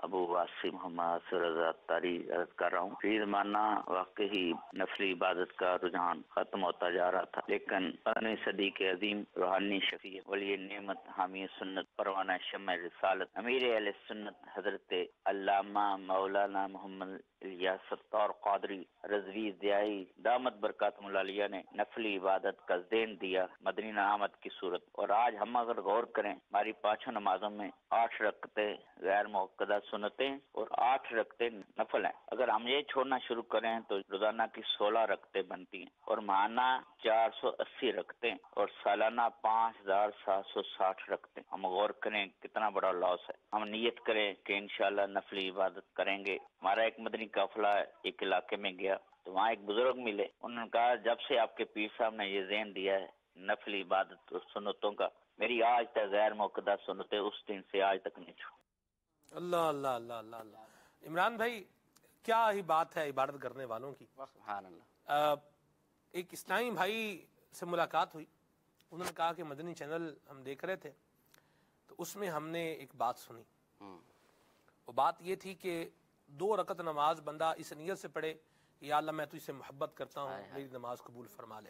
ابو واسی محمد رضا عطاری عرض کر رہا ہوں. فی زمانہ واقعی نفلی عبادت کا رجحان ختم ہوتا جا رہا تھا, لیکن 15ویں صدی کے عظیم روحانی شفیع ولی نعمت حامی سنت پروانہ شمع رسالت امیر اہل سنت حضرت علامہ مولانا محمد الیاس ستار قادری رضوی ضیائی دامت برکاتہم العالیہ نے نفلی عبادت کا ذہن دیا مدنی نعمت کی صورت. اور آج ہم اگر غور کریں, ہماری 5 نمازوں میں 8 رکعتیں غیر موقدہ سنتیں اور 8 رکعتیں نفل ہیں. اگر ہم یہ چھوڑنا شروع کریں تو روزانہ کی 16 رکعتیں بنتی ہیں, اور ماہانہ 480 رکعتیں, اور سالانہ 5760 رکعتیں. ہم غور کریں کتنا بڑا لاس ہے. ہم نیت کریں کہ انشاءاللہ نفلی عبادت کریں گے. ہمارا ایک مدنی قافلہ ایک علاقے میں گیا تو وہاں ایک بزرگ ملے. انہوں نے کہا جب سے آپ کے پیر صاحب نے یہ ذہن دیا ہے نفلی عبادت اور سنتوں کا, میری آج تک غیر موقدہ سنتیں اس دن سے آج تک نہیں چھوڑی. اللہ اللہ اللہ اللہ اللہ. عمران بھائی, کیا ہی بات ہے عبادت کرنے والوں کی. سبحان اللہ. ایک اسلامی بھائی سے ملاقات ہوئی, انہوں نے کہا کہ مدنی چینل ہم دیکھ رہے تھے تو اس میں ہم نے ایک بات سنی. وہ بات یہ تھی کہ 2 رکعت نماز بندہ اس نیت سے پڑھے, یا اللہ میں تجھ سے محبت کرتا ہوں, میری نماز قبول فرما لے.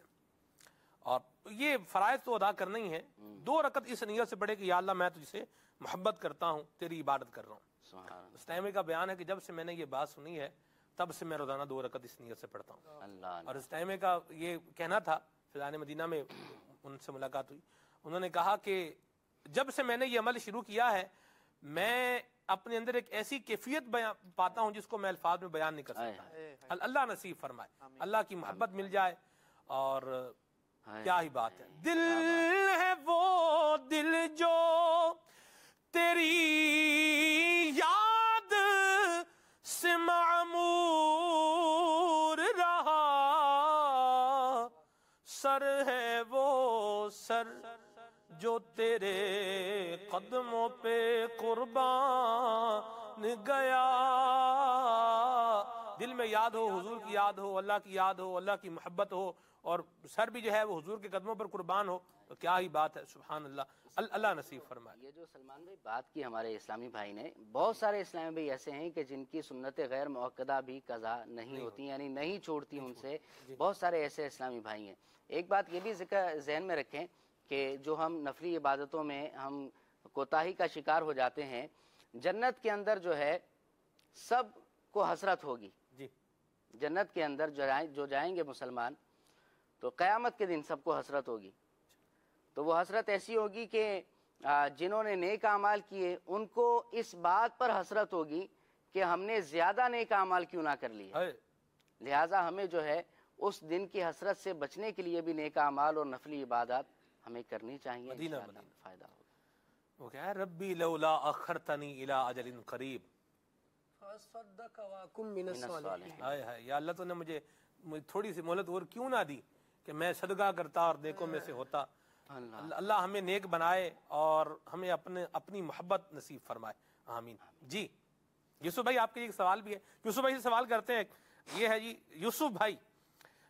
اور یہ فرائض تو ادا کرنا ہی ہے. 2 رکعت اس نیت سے پڑھے کہ یا اللہ میں تجھ سے محبت کرتا ہوں, تیری عبادت کر رہا ہوں. اس ٹائم کا بیان ہے کہ جب سے میں نے یہ بات سنی ہے تب سے میں روزانہ 2 رکعت اس نیت سے پڑھتا ہوں. اور اس ٹائم کا یہ کہنا تھا, فضائل مدینہ میں ان سے ملاقات ہوئی, انہوں نے کہا کہ جب سے میں نے یہ عمل شروع کیا ہے میں اپنے اندر ایک ایسی کیفیت پاتا ہوں جس کو میں الفاظ میں بیان نہیں کر سکتا. اللہ نصیب فرمائے, اللہ کی محبت مل جائے. اور کیا ہی بات ہے, دل ہے وہ دل جو تیری یاد سے معمور رہا, سر ہے وہ سر جو تیرے قدموں پہ قربان گیا. دل میں یاد ہو, حضور کی یاد ہو, اللہ کی یاد ہو, اللہ کی محبت ہو, اور سر بھی جو ہے وہ حضور کے قدموں پر قربان ہو, تو کیا ہی بات ہے. سبحان اللہ, اللہ نصیب فرمائے. یہ جو سلمان بھائی بات کی ہمارے اسلامی بھائی نے, بہت سارے اسلامی بھائی ایسے ہیں کہ جن کی سنت غیر مؤکدہ بھی قضا نہیں ہوتی, یعنی نہیں چھوڑتی ان سے. بہت سارے ایسے اسلامی بھائی ہیں. ایک بات یہ بھی ذہن میں رکھیں کہ جو ہم نفلی عبادتوں میں ہم کوتاہی کا شکار ہو جاتے ہیں, جنت کے اندر جو ہے سب کو حسرت ہوگی. جنت کے اندر جو جائیں گے مسلمان, تو قیامت کے دن سب کو حسرت ہوگی. تو وہ حسرت ایسی ہوگی کہ جنہوں نے نیک اعمال کیے ان کو اس بات پر حسرت ہوگی کہ ہم نے زیادہ نیک اعمال کیوں نہ کر لیے. لہٰذا ہمیں جو ہے اس دن کی حسرت سے بچنے کے لیے بھی نیک اعمال اور نفلی عبادات ہمیں کرنی چاہیے. انشاءاللہ فائدہ ہوگا. وہ کہا ہے ربی لولا اخرتنی الی اجل قریب فاصدق واکن من الصالحین. ہائے ہائے, یا اللہ تو نے مجھے تھوڑی سی مہلت اور کیوں نہ دی کہ میں صدقہ کرتا اور نیکوں میں سے ہوتا. اللہ ہمیں نیک بنائے اور ہمیں اپنی محبت نصیب فرمائے. آمین. جی یوسف بھائی, آپ کے لیے ایک سوال بھی ہے. یوسف بھائی سے سوال کرتے ہیں. یہ ہے جی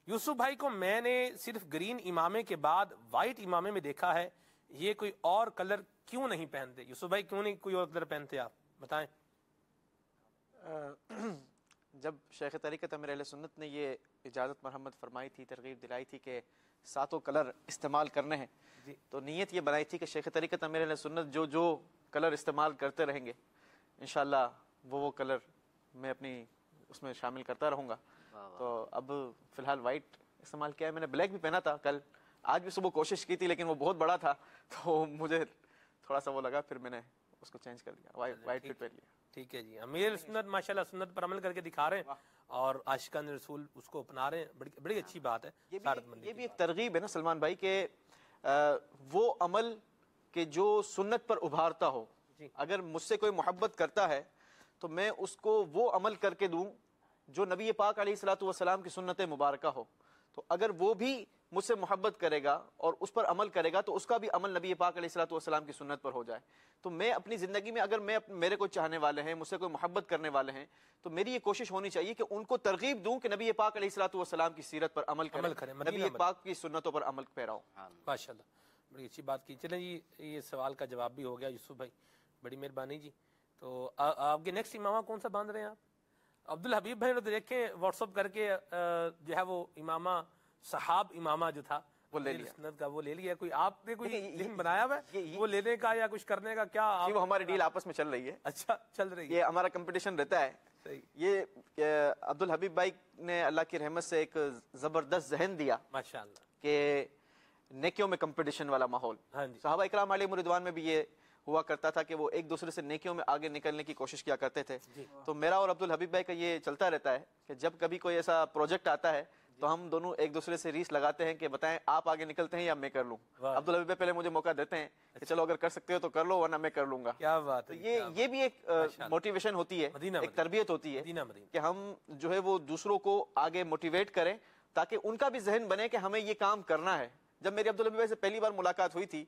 یوسف بھائی کو میں نے صرف گرین امامے کے بعد وائٹ امامے میں دیکھا ہے, یہ کوئی اور کلر کیوں نہیں پہنتے؟ یوسف بھائی کیوں نہیں کوئی اور کلر پہنتے, آپ بتائیں. جب شیخ طریقت امیر اہل سنت نے یہ اجازت مرحمت فرمائی تھی, ترغیب دلائی تھی کہ 7 کلر استعمال کرنے ہیں, تو نیت یہ بنائی تھی کہ شیخ طریقت امیر اہل سنت جو کلر استعمال کرتے رہیں گے انشاءاللہ وہ کلر میں اپنی اس میں شامل کرتا رہوں گا. تو اب فی الحال وائٹ استعمال کیا ہے. میں نے بلیک بھی پہنا تھا کل, آج بھی صبح کوشش کی تھی لیکن وہ بہت بڑا تھا تو مجھے تھوڑا سا وہ لگا, پھر میں نے اس کو چینج کر دیا, وائٹ فٹ پہن لیا. ٹھیک ہے جی. امیر سنت ماشاءاللہ سنت پر عمل کر کے دکھا رہے ہیں اور عاشقان رسول اس کو اپنا رہے ہیں, بڑی اچھی بات ہے. یہ بھی ایک ترغیب ہے نا سلمان بھائی کہ وہ عمل کہ جو سنت پر ابھارتا ہو, اگر مجھ سے کوئی محبت کرتا ہے تو میں اس کو وہ عمل کر کے دوں جو نبی پاک علیہ الصلوۃ والسلام کی سنت مبارکہ ہو. تو اگر وہ بھی مجھ سے محبت کرے گا اور اس پر عمل کرے گا تو اس کا بھی عمل نبی پاک علیہ الصلوۃ والسلام کی سنت پر ہو جائے. تو میں اپنی زندگی میں اگر میرے کوئی چاہنے والے ہیں, مجھ سے کوئی محبت کرنے والے ہیں, تو میری یہ کوشش ہونی چاہیے کہ ان کو ترغیب دوں کہ نبی پاک علیہ الصلوۃ والسلام کی سیرت پر عمل کریں, نبی پاک کی سنتوں پر عمل پیراؤ. ماشاءاللہ بڑی اچھی بات کی. چلیں جی, یہ سوال کا جواب بھی ہو گیا یوسف بھائی, بڑی مہربانی جی. تو آپ کے نیکسٹ امامہ کون سا باندھ رہے ہیں آپ؟ عبدالحبیب بھائی نے تو دیکھیں واٹس اپ کر کے جو ہے وہ امامہ صحاب امامہ جو تھا وہ لے لیا, سنت کا وہ لے لیا. کوئی آپ نے کوئی ذہن بنایا ہوا ہے وہ لینے کا یا کچھ کرنے کا؟ کیا وہ ہماری ڈیل آپس میں چل رہی ہے. اچھا چل رہی ہے, یہ ہمارا کمپٹیشن رہتا ہے. یہ عبدالحبیب بھائی نے اللہ کی رحمت سے ایک زبردست ذہن دیا ماشاءاللہ کہ نیکیوں میں کمپٹیشن والا ماحول. صحابہ اکرام علیہم رضوان میں بھی یہ ہوا کرتا تھا کہ وہ ایک دوسرے سے نیکیوں میں آگے نکلنے کی کوشش کیا کرتے تھے. تو میرا اور عبدالحبیب بھائی کا یہ چلتا رہتا ہے کہ جب کبھی کوئی ایسا پروجیکٹ آتا ہے تو ہم دونوں ایک دوسرے سے ریس لگاتے ہیں کہ بتائیں آپ آگے نکلتے ہیں یا میں کر لوں. عبدالحبیب بھائی پہلے مجھے موقع دیتے ہیں کہ چلو اگر کر سکتے ہو تو کر لو ورنہ میں کر لوں گا. کیا بات ہے. یہ بھی ایک موٹیویشن ہوتی ہے, ایک تربیت ہوتی ہے کہ ہم جو ہے وہ دوسروں کو آگے موٹیویٹ کریں تاکہ ان کا بھی ذہن بنے کہ ہمیں یہ کام کرنا ہے. جب میری عبدالحبیب بھائی سے پہلی بار ملاقات ہوئی تھی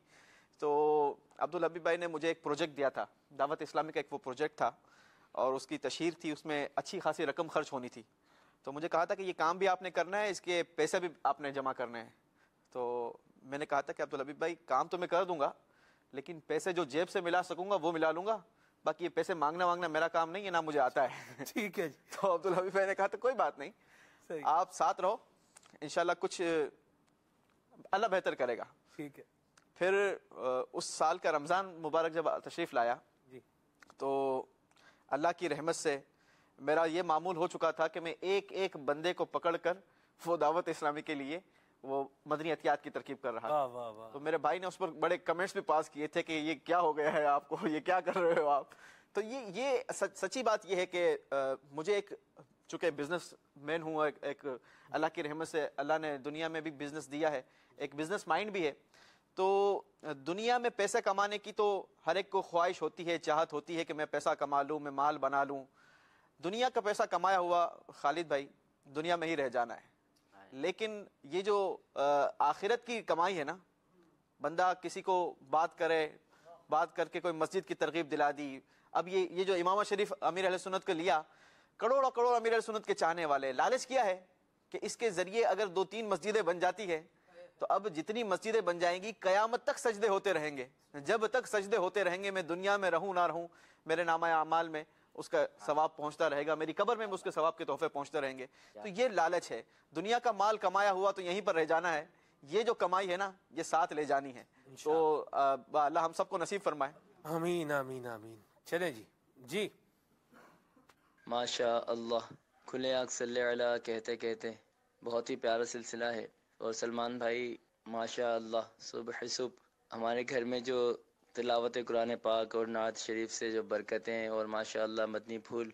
تو عبدالحبیب بھائی نے مجھے ایک پروجیکٹ دیا تھا, دعوت اسلامی کا ایک وہ پروجیکٹ تھا اور اس کی تشہیر تھی, اس میں اچھی خاصی رقم خرچ ہونی تھی. تو مجھے کہا تھا کہ یہ کام بھی آپ نے کرنا ہے, اس کے پیسے بھی آپ نے جمع کرنے ہیں. تو میں نے کہا تھا کہ عبدالحبیب بھائی کام تو میں کر دوں گا لیکن پیسے جو جیب سے ملا سکوں گا وہ ملا لوں گا, باقی یہ پیسے مانگنا میرا کام نہیں ہے, نہ مجھے آتا ہے. ٹھیک ہے جی. تو عبدالحبیب بھائی نے کہا تھا کوئی بات نہیں, آپ ساتھ رہو, انشاءاللہ کچھ اللہ بہتر کرے گا. ٹھیک ہے. پھر اس سال کا رمضان مبارک جب تشریف لایا تو اللہ کی رحمت سے میرا یہ معمول ہو چکا تھا کہ میں ایک ایک بندے کو پکڑ کر وہ دعوت اسلامی کے لیے وہ مدنی عطیات کی ترکیب کر رہا واہ واہ واہ. تو میرے بھائی نے اس پر بڑے کمنٹس بھی پاس کیے تھے کہ یہ کیا ہو گیا ہے آپ کو, یہ کیا کر رہے ہو آپ. تو یہ سچی بات یہ ہے کہ مجھے ایک چونکہ بزنس مین ہوں, ایک اللہ کی رحمت سے اللہ نے دنیا میں بھی بزنس دیا ہے, ایک بزنس مائنڈ بھی ہے. تو دنیا میں پیسہ کمانے کی تو ہر ایک کو خواہش ہوتی ہے, چاہت ہوتی ہے کہ میں پیسہ کما لوں, میں مال بنا لوں. دنیا کا پیسہ کمایا ہوا خالد بھائی دنیا میں ہی رہ جانا ہے, لیکن یہ جو آخرت کی کمائی ہے نا, بندہ کسی کو بات کر کے کوئی مسجد کی ترغیب دلا دی. اب یہ جو امامہ شریف امیر اہل سنت کو لیا, کروڑوں کروڑ امیر اہل سنت کے چاہنے والے, لالچ کیا ہے کہ اس کے ذریعے اگر 2-3 مسجدیں بن جاتی ہے تو اب جتنی مسجدیں بن جائیں گی قیامت تک سجدے ہوتے رہیں گے. جب تک سجدے ہوتے رہیں گے, میں دنیا میں رہوں نہ رہوں, میرے نامہ اعمال میں اس کا ثواب پہنچتا رہے گا, میری قبر میں اس کے ثواب کے تحفے پہنچتے رہیں گے. تو یہ لالچ ہے. دنیا کا مال کمایا ہوا تو یہیں پر رہ جانا ہے, یہ جو کمائی ہے نا یہ ساتھ لے جانی ہے. تو اللہ ہم سب کو نصیب فرمائے. آمین آمین آمین. چلے جی ماشاء اللہ, کھلے آنکھ صلی علی کہتے کہتے بہت ہی پیارا سلسلہ ہے. اور سلمان بھائی ماشاء اللہ صبح صبح ہمارے گھر میں جو تلاوت قرآن پاک اور نعت شریف سے جو برکتیں اور ماشاء اللہ مدنی پھول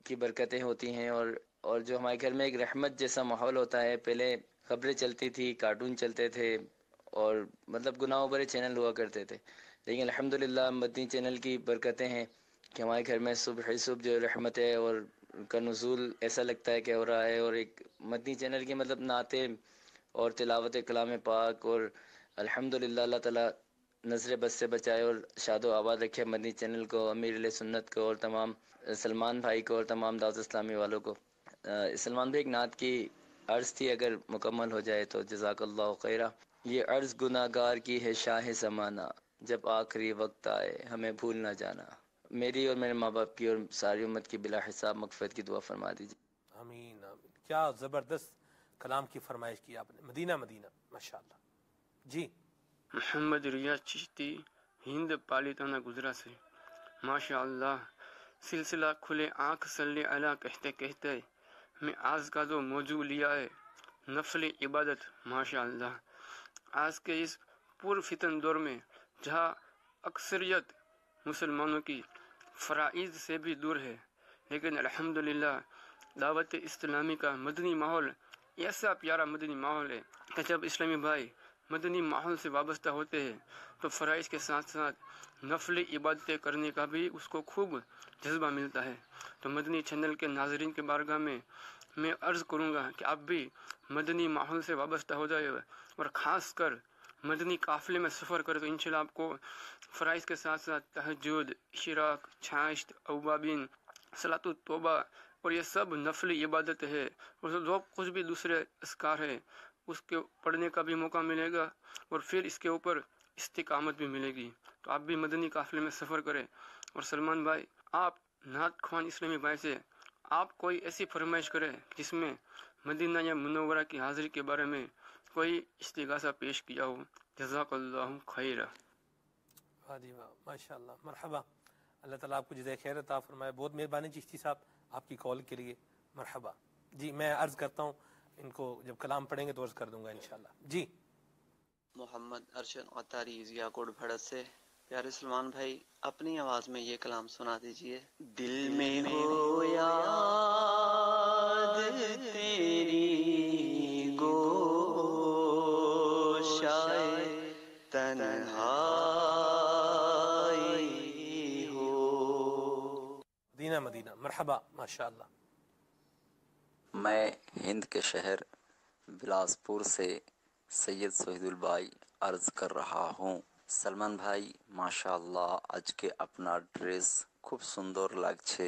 کی برکتیں ہوتی ہیں, اور جو ہمارے گھر میں ایک رحمت جیسا ماحول ہوتا ہے. پہلے خبریں چلتی تھی, کارٹون چلتے تھے, اور مطلب گناہوں بھرے چینل ہوا کرتے تھے, لیکن الحمدللہ مدنی چینل کی برکتیں ہیں کہ ہمارے گھر میں صبح جو رحمت ہے اور کا نزول ایسا لگتا ہے کہ ہو رہا ہے. اور ایک مدنی چینل کی مطلب نعتیں اور تلاوت کلام پاک, اور الحمدللہ اللہ تعالیٰ نظر بد سے بچائے اور شاد و آباد رکھے مدنی چینل کو, امیر علیہ سنت کو, اور تمام سلمان بھائی کو, اور تمام دعوت اسلامی والوں کو. سلمان بھائی ایک نعت کی عرض تھی, اگر مکمل ہو جائے تو جزاک اللہ خیرہ. یہ عرض گناہ گار کی ہے شاہ زمانہ, جب آخری وقت آئے ہمیں بھول نہ جانا. میری اور میرے ماں باپ کی اور ساری امت کی بلا حساب مغفرت کی دعا فرما دیجیے. آمین آمین. کیا زبردست کلام کی فرمائش کی آپ نے. مدینہ ماشاءاللہ. جی محمد ریاض چشتی ہند پالیتانہ گجرات سے. ماشاء اللہ, سلسلہ کھلے آنکھ صلی علی کہتے کہتے میں آج کا جو موضوع لیا ہے نفل عبادت, ماشاء اللہ آج کے اس پرفتن دور میں جہاں اکثریت مسلمانوں کی فرائض سے بھی دور ہے, لیکن الحمدللہ دعوت اسلامی کا مدنی ماحول ایسا پیارا مدنی ماحول ہے کہ جب اسلامی بھائی مدنی ماحول سے وابستہ ہوتے ہیں تو فرائض کے ساتھ ساتھ نفل عبادتیں کرنے کا بھی اس کو خوب جذبہ ملتا ہے. تو مدنی چینل کے ناظرین کے بارگاہ میں عرض کروں گا کہ آپ بھی مدنی ماحول سے وابستہ ہو جائے, اور خاص کر مدنی قافلے میں سفر کرے تو انشاءاللہ آپ کو فرائض کے ساتھ ساتھ تہجد, اشراق, چھاشت, اوابین, صلاۃ التوبہ اور یہ سب نفل عبادت ہے, اور جو کچھ بھی دوسرے اذکار ہے اس کے پڑھنے کا بھی موقع ملے گا, اور پھر اس کے اوپر استقامت بھی ملے گی. تو آپ بھی مدنی قافلے میں سفر کریں. اور سلمان بھائی, آپ نعت خوان اسلامی بھائی سے آپ کوئی ایسی فرمائش کریں جس میں مدینہ یا منورہ کی حاضری کے بارے میں کوئی استغاثہ پیش کیا ہو. جزاک اللہ خیر. واہ جی واہ, ماشاء اللہ, مرحبا. اللہ تعالیٰ آپ کو جزائے خیر عطا فرمائے. بہت مہربانی چشتی صاحب آپ کی کال کے لیے. مرحبا. جی میں عرض کرتا ہوں, ان کو جب کلام پڑھیں گے تو عرض کر دوں گا انشاءاللہ. جی محمد ارشد عطاری ضیا کوٹ بھڑت سے. پیارے سلمان بھائی اپنی آواز میں یہ کلام سنا دیجئے. دل میں ہو یاد تیری گوشائے تنہائی ہو. مدینہ مرحبا. ماشاءاللہ. میں ہند کے شہر بلاسپور سے سید سہید البائی عرض کر رہا ہوں. سلمان بھائی মাশাআল্লাহ আজকে আপনার ড্রেস খুব সুন্দর লাগছে।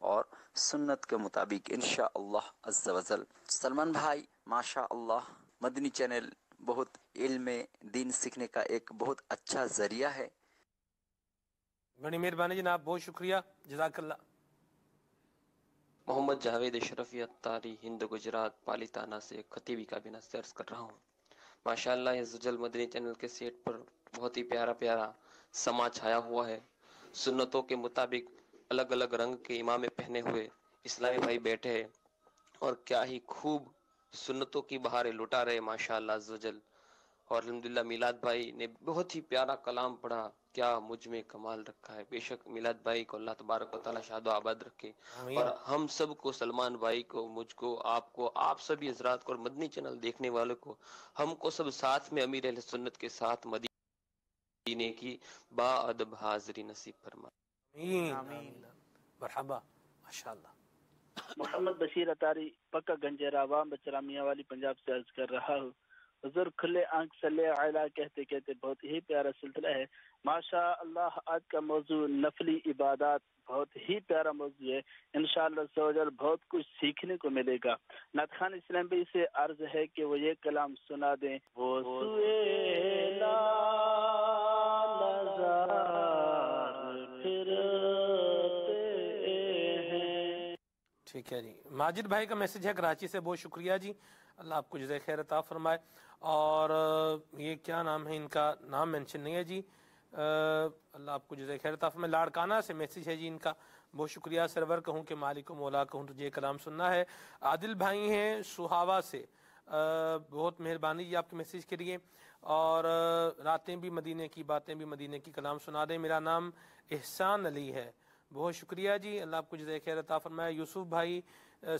اور سنت کے مطابق انشاءاللہ عز و جل۔ سلمان بھائی ماشاء اللہ مدنی چینل بہت علم دین سیکھنے کا ایک بہت اچھا ذریعہ ہے۔ بڑی مہربانی جناب، بہت شکریہ، جزاک اللہ۔ محمد جاوید اشرفی عطاری، ہند گجرات پالیتانہ سے خطیبی کابینہ سے عرض کر رہا ہوں۔ ماشاءاللہ عز و جل مدنی چینل کے سیٹ پر بہت ہی پیارا پیارا سما چھایا ہوا ہے۔ سنتوں کے مطابق الگ الگ رنگ کے امامے پہنے ہوئے اسلامی بھائی بیٹھے ہیں اور کیا ہی خوب سنتوں کی بہاریں لٹا رہے ماشاءاللہ عز و جل۔ اور الحمدللہ میلاد بھائی نے بہت ہی پیارا کلام پڑھا، کیا مجھ میں کمال رکھا ہے۔ بے شک میلاد بھائی کو اللہ تبارک و تعالی شاد و آباد رکھے، اور ہم سب کو، سلمان بھائی کو، مجھ کو، آپ سبھی حضرات کو اور مدنی چینل دیکھنے والوں کو، ہم کو سب ساتھ میں امیر اہل سنت کے ساتھ مدینے کی با ادب حاضری نصیب فرمائے۔ آمین، مرحبا، ماشاءاللہ۔ محمد بشیر عطاری پکا گنجیرا عوام بچرا میاں والی پنجاب سے عرض کر رہا ہوں۔ حضور کھلے آنکھ صلی علیہ کہتے کہتے بہت ہی پیارا سلسلہ ہے ماشاء اللہ۔ آج کا موضوع نفلی عبادات بہت ہی پیارا موضوع ہے، انشاءاللہ سوجل بہت کچھ سیکھنے کو ملے گا۔ نعت خان اسلام بھائی سے عرض ہے کہ وہ یہ کلام سنا دیں۔ وہ ٹھیک ہے جی، ماجد بھائی کا میسج ہے کراچی سے، بہت شکریہ جی، اللہ آپ کو جزائے خیر عطا فرمائے۔ اور یہ کیا نام ہے، ان کا نام مینشن نہیں ہے جی، اللہ آپ کو جزائے خیر عطا فرمائے۔ لاڑکانہ سے میسج ہے جی ان کا، بہت شکریہ۔ سرور کہوں کہ مالک و مولا کہوں تجھے یہ کلام سننا ہے۔ عادل بھائی ہیں سہاوا سے، بہت مہربانی جی آپ کے میسج کے لیے۔ اور راتیں بھی مدینے کی، باتیں بھی مدینے کی، کلام سنا دیں۔ میرا نام احسان علی ہے، بہت شکریہ جی، اللہ آپ کو جزائے خیر عطا فرمائے۔ یوسف بھائی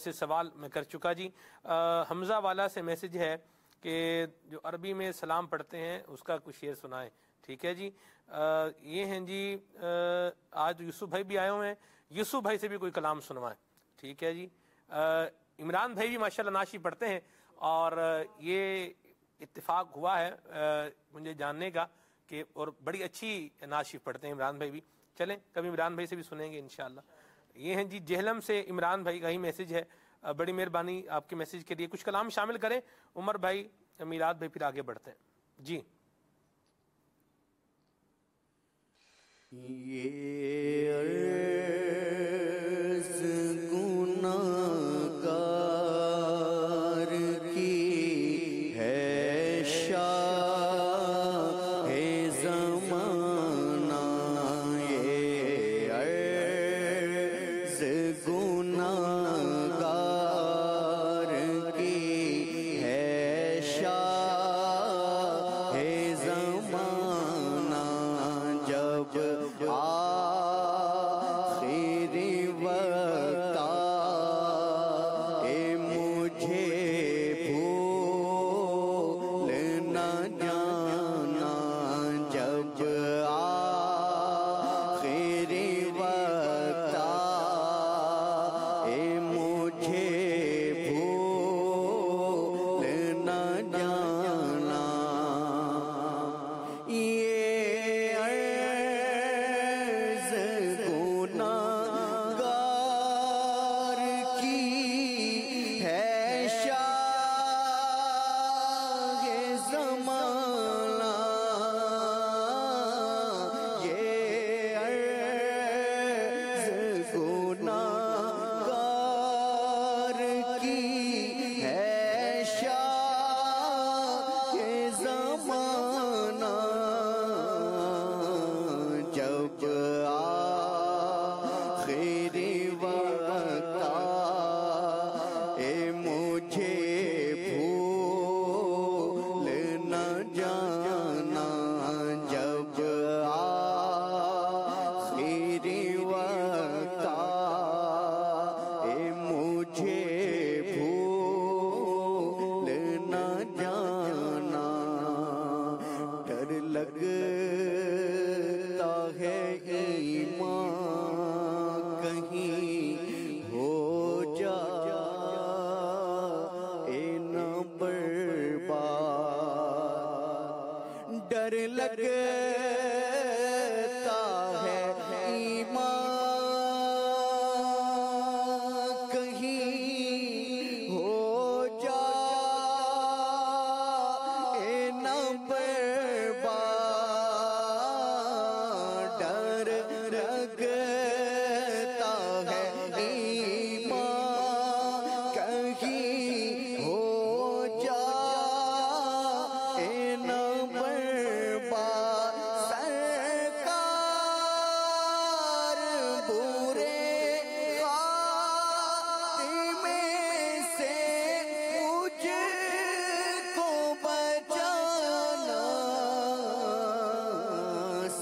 سے سوال میں کر چکا جی۔ حمزہ والا سے میسج ہے کہ جو عربی میں سلام پڑھتے ہیں اس کا کچھ شعر سنائیں۔ ٹھیک ہے جی، یہ ہیں جی، آج یوسف بھائی بھی آئے ہوئے ہیں، یوسف بھائی سے بھی کوئی کلام سنوائیں۔ ٹھیک ہے جی، عمران بھائی بھی ماشاءاللہ ناشی پڑھتے ہیں، اور یہ اتفاق ہوا ہے مجھے جاننے کا کہ اور بڑی اچھی ناشی پڑھتے ہیں عمران بھائی بھی۔ چلیں کبھی عمران بھائی سے بھی سنیں گے انشاءاللہ۔ یہ ہیں جی جہلم سے عمران بھائی کا ہی میسج ہے، بڑی مہربانی آپ کے میسج کے لیے، کچھ کلام شامل کریں عمر بھائی، میلاد بھائی، پھر آگے بڑھتے ہیں جی۔ یہ عرض گناہگار کی ہے شاہ زمانہ، یہ عرض گناہگار کی ہے شاہ زمانہ، جب آخر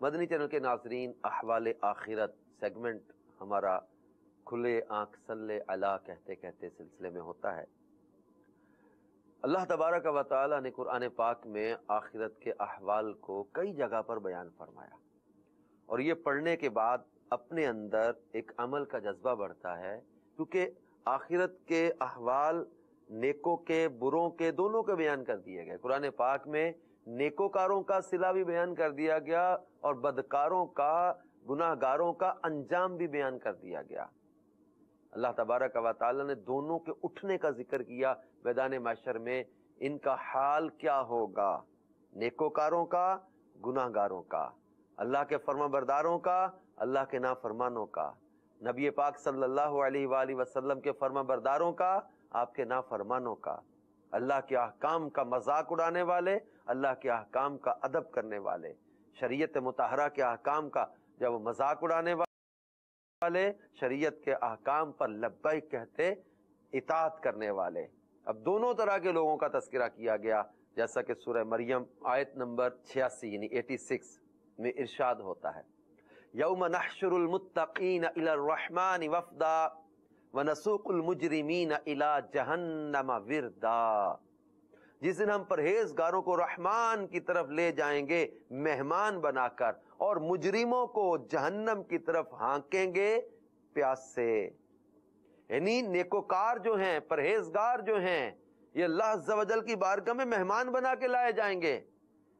مدنی چینل کے ناظرین، احوال آخرت سیگمنٹ ہمارا کھلے آنکھ صلی علی کہتے کہتے سلسلے میں ہوتا ہے۔ اللہ تبارک و تعالی نے قرآن پاک میں آخرت کے احوال کو کئی جگہ پر بیان فرمایا، اور یہ پڑھنے کے بعد اپنے اندر ایک عمل کا جذبہ بڑھتا ہے، کیونکہ آخرت کے احوال نیکوں کے بروں کے دونوں کے بیان کر دیے گئے۔ قرآن پاک میں نیکوکاروں کا صلہ بھی بیان کر دیا گیا اور بدکاروں کا، گناہ گاروں کا انجام بھی بیان کر دیا گیا۔ اللہ تبارک و تعالی نے دونوں کے اٹھنے کا ذکر کیا میدان محشر میں، ان کا حال کیا ہوگا، نیکوکاروں کا، گناہ گاروں کا، اللہ کے فرما برداروں کا، اللہ کے نافرمانوں کا، نبی پاک صلی اللہ علیہ وآلہ وسلم کے فرما برداروں کا، آپ کے نافرمانوں کا، اللہ کے احکام کا مذاق اڑانے والے، اللہ کے احکام کا ادب کرنے والے، شریعت مطہرہ کے احکام کا جب مذاق اڑانے والے، شریعت کے احکام پر لبیک کہتے اطاعت کرنے والے۔ اب دونوں طرح کے لوگوں کا تذکرہ کیا گیا، جیسا کہ سورہ مریم آیت نمبر 86 یعنی 86 میں ارشاد ہوتا ہے، یوم نحشر المتقین الی الرحمن وفدا ونسوق المجرمین الی جہنم وردا۔ جس دن ہم پرہیزگاروں کو رحمان کی طرف لے جائیں گے مہمان بنا کر، اور مجرموں کو جہنم کی طرف ہانکیں گے پیاسے۔ یعنی نیکوکار جو ہیں، پرہیزگار جو ہیں، یہ اللہ عز و جل کی بارگاہ میں مہمان بنا کے لائے جائیں گے،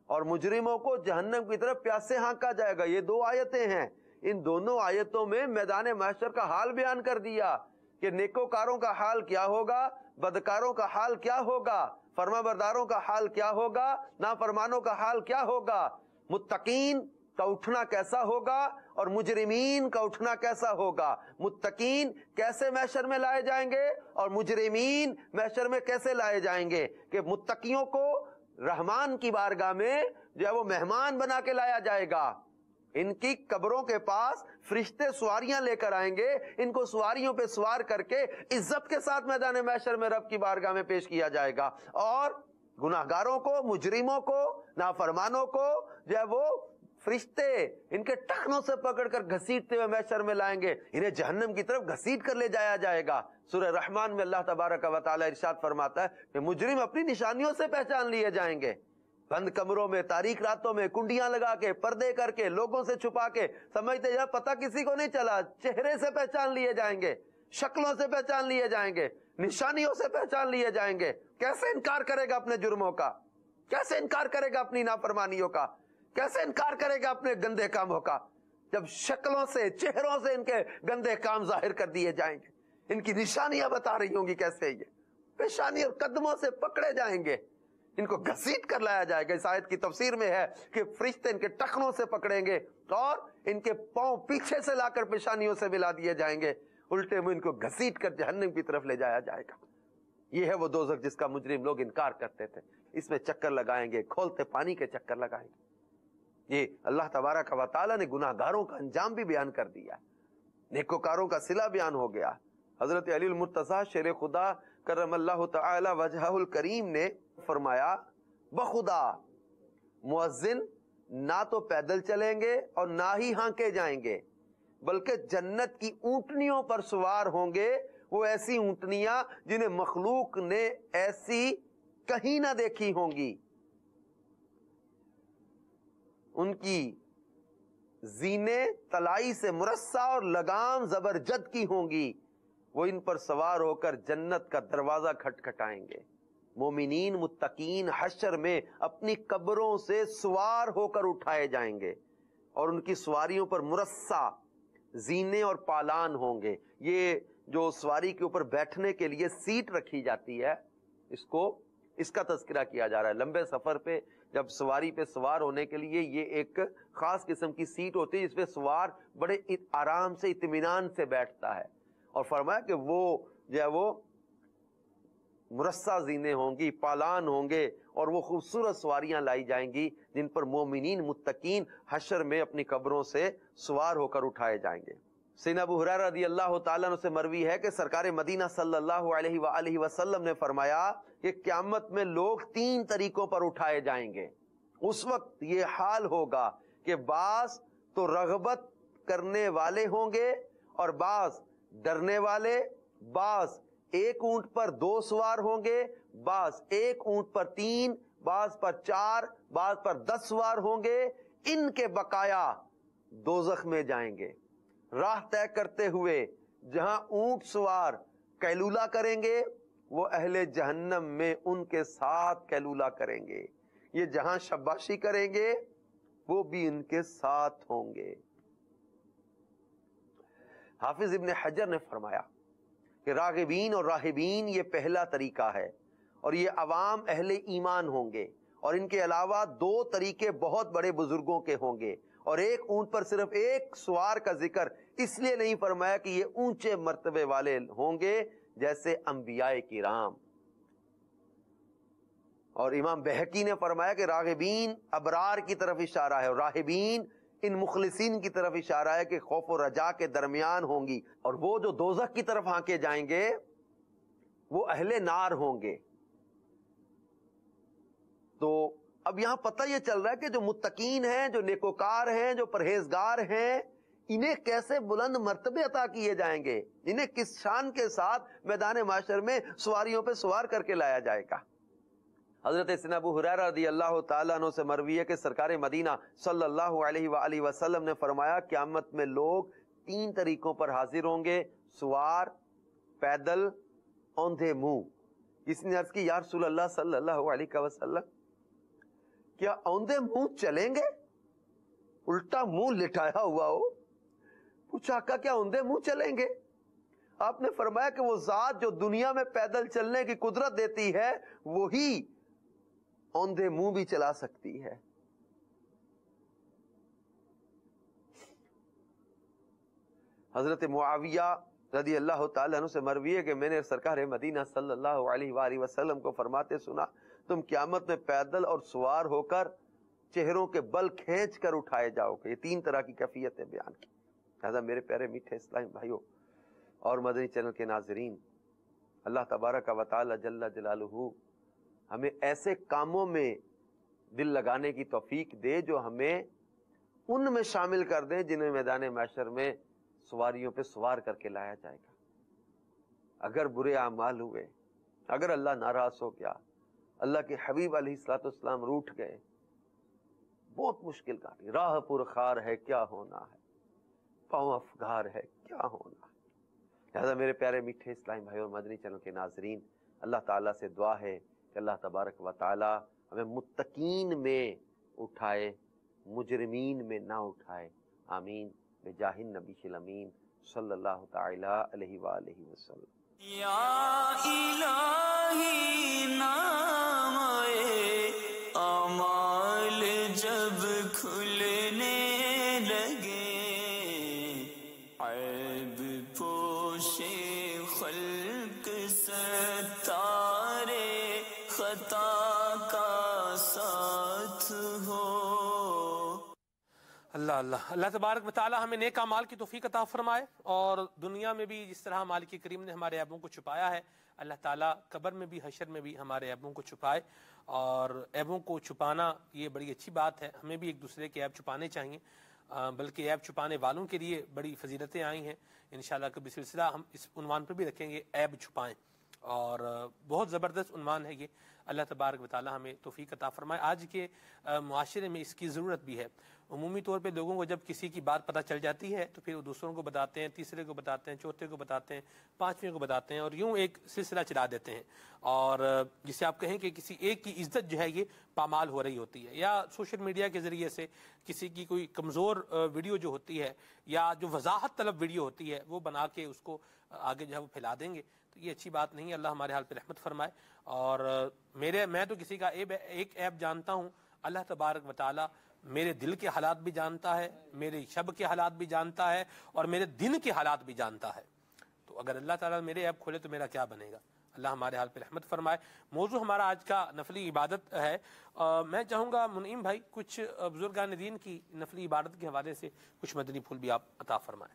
اور مجرموں کو جہنم کی طرف پیاسے ہانکا جائے گا۔ یہ دو آیتیں ہیں، ان دونوں آیتوں میں میدان محشر کا حال بیان کر دیا کہ نیکوکاروں کا حال کیا ہوگا، بدکاروں کا حال کیا ہوگا، فرما برداروں کا حال کیا ہوگا، نافرمانوں کا حال کیا ہوگا، متقین کا اٹھنا کیسا ہوگا اور مجرمین کا اٹھنا کیسا ہوگا، متقین کیسے محشر میں لائے جائیں گے اور مجرمین محشر میں کیسے لائے جائیں گے، کہ متقیوں کو رحمان کی بارگاہ میں جو ہے وہ مہمان بنا کے لایا جائے گا۔ ان کی قبروں کے پاس فرشتے سواریاں لے کر آئیں گے، ان کو سواریوں پہ سوار کر کے عزت کے ساتھ میدان محشر میں رب کی بارگاہ میں پیش کیا جائے گا، اور گناہگاروں کو، مجرموں کو، نافرمانوں کو جو ہے وہ فرشتے ان کے ٹخنوں سے پکڑ کر گھسیٹتے ہوئے محشر میں لائیں گے، انہیں جہنم کی طرف گھسیٹ کر لے جایا جائے گا۔ سورہ رحمان میں اللہ تبارک و تعالی ارشاد فرماتا ہے کہ مجرم اپنی نشانیوں سے پہچان لیے جائیں گے، بند کمروں میں، تاریک راتوں میں، کنڈیاں لگا کے، پردے کر کے، لوگوں سے چھپا کے، سمجھتے یا پتہ کسی کو نہیں چلا، چہرے سے پہچان لیے جائیں گے، شکلوں سے پہچان لیے جائیں گے، نشانیوں سے پہچان لیے جائیں گے۔ کیسے انکار کرے گا اپنے جرموں کا، کیسے انکار کرے گا اپنی نافرمانیوں کا، کیسے انکار کرے گا اپنے گندے کاموں کا، جب شکلوں سے، چہروں سے ان کے گندے کام ظاہر کر دیے جائیں گے، ان کی نشانیاں بتا رہی ہوں گی کیسے یہ پیشانی اور قدموں سے پکڑے جائیں گے، ان کو گھسیٹ کر لایا جائے گا۔ اس آیت کی تفسیر میں ہے کہ فرشتے ان کے ٹخنوں سے پکڑیں گے اور ان کے پاؤں پیچھے سے لا کر پیشانیوں سے ملا دیے جائیں گے، الٹے میں ان کو گھسیٹ کر جہنم کی طرف لے جایا جائے گا۔ یہ ہے وہ دوزخ جس کا مجرم لوگ انکار کرتے تھے، اس میں چکر لگائیں گے، کھولتے پانی کے چکر لگائیں گے۔ یہ اللہ تبارک و تعالیٰ نے گناہ گاروں کا انجام بھی بیان کر دیا، نیکوکاروں کا صلہ بیان ہو گیا۔ حضرت علی المرتضیٰ شیر خدا کرم اللہ تعالی وجہہ الکریم نے فرمایا، بخدا مؤذن نہ تو پیدل چلیں گے اور نہ ہی ہانکے جائیں گے، بلکہ جنت کی اونٹنیوں پر سوار ہوں گے، وہ ایسی اونٹنیاں جنہیں مخلوق نے ایسی کہیں نہ دیکھی ہوں گی، ان کی زینے طلائی سے مرصع اور لگام زبرجد کی ہوں گی، وہ ان پر سوار ہو کر جنت کا دروازہ کھٹکھٹائیں گے۔ مومنین متقین حشر میں اپنی قبروں سے سوار ہو کر اٹھائے جائیں گے، اور ان کی سواریوں پر مرصع زینے اور پالان ہوں گے۔ یہ جو سواری کے اوپر بیٹھنے کے لیے سیٹ رکھی جاتی ہے، اس کا تذکرہ کیا جا رہا ہے۔ لمبے سفر پہ جب سواری پہ سوار ہونے کے لیے یہ ایک خاص قسم کی سیٹ ہوتی ہے جس پہ سوار بڑے آرام سے، اطمینان سے بیٹھتا ہے، اور فرمایا کہ وہ جو ہے وہ مرصع زینے ہوں گی، پالان ہوں گے، اور وہ خوبصورت سواریاں لائی جائیں گی جن پر مومنین متقین حشر میں اپنی قبروں سے سوار ہو کر اٹھائے جائیں گے۔ سیدنا ابو ہریرہ رضی اللہ تعالیٰ عنہ سے مروی ہے کہ سرکار مدینہ صلی اللہ علیہ وآلہ وسلم نے فرمایا کہ قیامت میں لوگ 3 طریقوں پر اٹھائے جائیں گے۔ اس وقت یہ حال ہوگا کہ بعض تو رغبت کرنے والے ہوں گے اور بعض ڈرنے والے، بعض ایک اونٹ پر 2 سوار ہوں گے، بعض ایک اونٹ پر 3، بعض پر 4، بعض پر 10 سوار ہوں گے، ان کے بقایا دوزخ میں جائیں گے، راہ طے کرتے ہوئے جہاں اونٹ سوار قیلولہ کریں گے وہ اہل جہنم میں ان کے ساتھ قیلولہ کریں گے، یہ جہاں شباشی کریں گے وہ بھی ان کے ساتھ ہوں گے۔ حافظ ابن حجر نے فرمایا کہ راغبین اور راہبین یہ پہلا طریقہ ہے، اور یہ عوام اہل ایمان ہوں گے، اور ان کے علاوہ 2 طریقے بہت بڑے بزرگوں کے ہوں گے، اور ایک اونٹ پر صرف ایک سوار کا ذکر اس لیے نہیں فرمایا کہ یہ اونچے مرتبے والے ہوں گے جیسے انبیاء کرام۔ اور امام بہقی نے فرمایا کہ راغبین ابرار کی طرف اشارہ ہے، اور راہبین ان مخلصین کی طرف اشارہ ہے کہ خوف و رجا کے درمیان ہوں گی، اور وہ جو دوزخ کی طرف ہانکے جائیں گے وہ اہل نار ہوں گے۔ تو اب یہاں پتہ یہ چل رہا ہے کہ جو متقین ہیں، جو نیکوکار ہیں، جو پرہیزگار ہیں، انہیں کیسے بلند مرتبے عطا کیے جائیں گے، انہیں کس شان کے ساتھ میدان محشر میں سواریوں پہ سوار کر کے لایا جائے گا۔ حضرت سیدنا ابو ہریرہ رضی اللہ تعالیٰ عنہ سے مروی ہے کہ سرکار مدینہ صلی اللہ علیہ وآلہ وسلم نے فرمایا قیامت میں لوگ 3 طریقوں پر حاضر ہوں گے، سوار، پیدل، اوندھے منہ۔ کسی نے عرض کی یا رسول اللہ صلی اللہ علیہ وسلم کیا اوندھے منہ چلیں گے؟ الٹا منہ لٹایا ہوا ہو، پوچھا کیا اوندھے منہ چلیں گے؟ آپ نے فرمایا کہ وہ ذات جو دنیا میں پیدل چلنے کی قدرت دیتی ہے وہی اوندھے منہ بھی چلا سکتی ہے۔ حضرت معاویہ رضی اللہ تعالیٰ عنہ سے مروی ہے کہ میں نے سرکار مدینہ صلی اللہ علیہ وآلہ وسلم کو فرماتے سنا تم قیامت میں پیدل اور سوار ہو کر چہروں کے بل کھینچ کر اٹھائے جاؤ گے۔ یہ 3 طرح کی کیفیتیں بیان کی۔ لہذا میرے پیارے میٹھے اسلامی بھائیوں اور مدنی چینل کے ناظرین، اللہ تبارک و تعالی جل جلالہ ہمیں ایسے کاموں میں دل لگانے کی توفیق دے جو ہمیں ان میں شامل کر دیں جنہیں میدان محشر میں سواریوں پہ سوار کر کے لایا جائے گا۔ اگر برے اعمال ہوئے، اگر اللہ ناراض ہو گیا، اللہ کے حبیب علیہ الصلوۃ والسلام روٹھ گئے، بہت مشکل کاٹی، راہ پرخار ہے کیا ہونا ہے، پاؤں افگار ہے کیا ہونا ہے۔ لہذا میرے پیارے میٹھے اسلامی بھائی اور مدنی چینل کے ناظرین، اللہ تعالیٰ سے دعا ہے کہ اللہ تبارک و تعالیٰ ہمیں متقین میں اٹھائے، مجرمین میں نہ اٹھائے، آمین بجاہ النبی الامین صلی اللہ تعالی علیہ وآلہ وسلم۔ یا الہی نام اعمال جب کھلنے لگے، عیب پوش خلق ستارے خطا کا ساتھ ہو۔ اللہ اللہ اللہ تبارک و تعالی ہمیں نیک اعمال کی توفیق عطا فرمائے، اور دنیا میں بھی جس طرح مالک کریم نے ہمارے عیبوں کو چھپایا ہے، اللہ تعالیٰ قبر میں بھی حشر میں بھی ہمارے عیبوں کو چھپائے۔ اور عیبوں کو چھپانا یہ بڑی اچھی بات ہے، ہمیں بھی ایک دوسرے کے عیب چھپانے چاہیے، بلکہ عیب چھپانے والوں کے لیے بڑی فضیلتیں آئی ہیں۔ انشاءاللہ کبھی سلسلہ ہم اس عنوان پر بھی رکھیں گے، عیب چھپائیں، اور بہت زبردست عنوان ہے یہ۔ اللہ تبارک و تعالی ہمیں توفیق عطا فرمائے۔ آج کے معاشرے میں اس کی ضرورت بھی ہے۔ عمومی طور پہ لوگوں کو جب کسی کی بات پتہ چل جاتی ہے تو پھر وہ دوسروں کو بتاتے ہیں، تیسرے کو بتاتے ہیں، چوتھے کو بتاتے ہیں، پانچویں کو بتاتے ہیں، اور یوں ایک سلسلہ چلا دیتے ہیں، اور جسے آپ کہیں کہ کسی ایک کی عزت جو ہے یہ پامال ہو رہی ہوتی ہے، یا سوشل میڈیا کے ذریعے سے کسی کی کوئی کمزور ویڈیو جو ہوتی ہے یا جو وضاحت طلب ویڈیو ہوتی ہے وہ بنا کے اس کو آگے جو ہے وہ پھیلا دیں گے، تو یہ اچھی بات نہیں ہے۔ اللہ ہمارے حال پہ رحمت فرمائے۔ اور میں تو کسی کا ایک عیب جانتا ہوں، اللہ تبارک و تعالی میرے دل کے حالات بھی جانتا ہے، میرے شب کے حالات بھی جانتا ہے، اور میرے دن کے حالات بھی جانتا ہے۔ تو اگر اللہ تعالیٰ میرے عیب کھولے تو میرا کیا بنے گا؟ اللہ ہمارے حال پہ رحمت فرمائے۔ موضوع ہمارا آج کا نفلی عبادت ہے۔ میں چاہوں گا منعیم بھائی کچھ بزرگان دین کی نفلی عبادت کے حوالے سے کچھ مدنی پھول بھی آپ عطا فرمائیں۔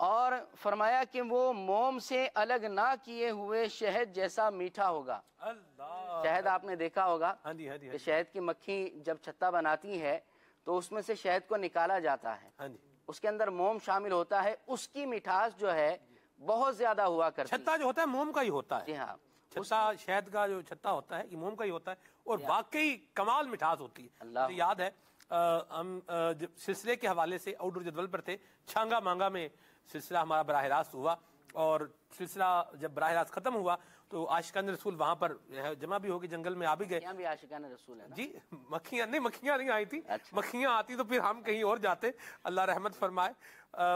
اور فرمایا کہ وہ موم سے الگ نہ کیے ہوئے شہد جیسا میٹھا ہوگا۔ شہد آپ نے دیکھا ہوگا کہ شہد کی مکھی جب چھتا بناتی ہے تو اس میں سے شہد کو نکالا جاتا ہے، اس کے اندر موم شامل ہوتا ہے، اس کی مٹھاس جو ہے بہت زیادہ ہوا کرتی ہے۔ چھتا جو ہوتا ہے موم کا ہی ہوتا ہے۔ جی ہاں، چھتا شہد کا جو چھتا ہوتا ہے یہ موم کا ہی ہوتا ہے اور واقعی کمال مٹھاس ہوتی ہے۔ مجھے یاد ہے ہم سلسلے کے حوالے سے آؤٹ ڈور جدول پر تھے، چھانگا مانگا میں سلسلہ ہمارا براہ راست ہوا، اور سلسلہ جب براہ راست ختم ہوا تو عاشقان رسول وہاں پر جمع بھی ہو گئے، جنگل میں آ بھی گئے۔ یہاں بھی عاشقان رسول ہے نا؟ جی مکھیاں نہیں آئی تھی، مکھیاں آتی تو پھر ہم کہیں اور جاتے، اللہ رحمت فرمائے۔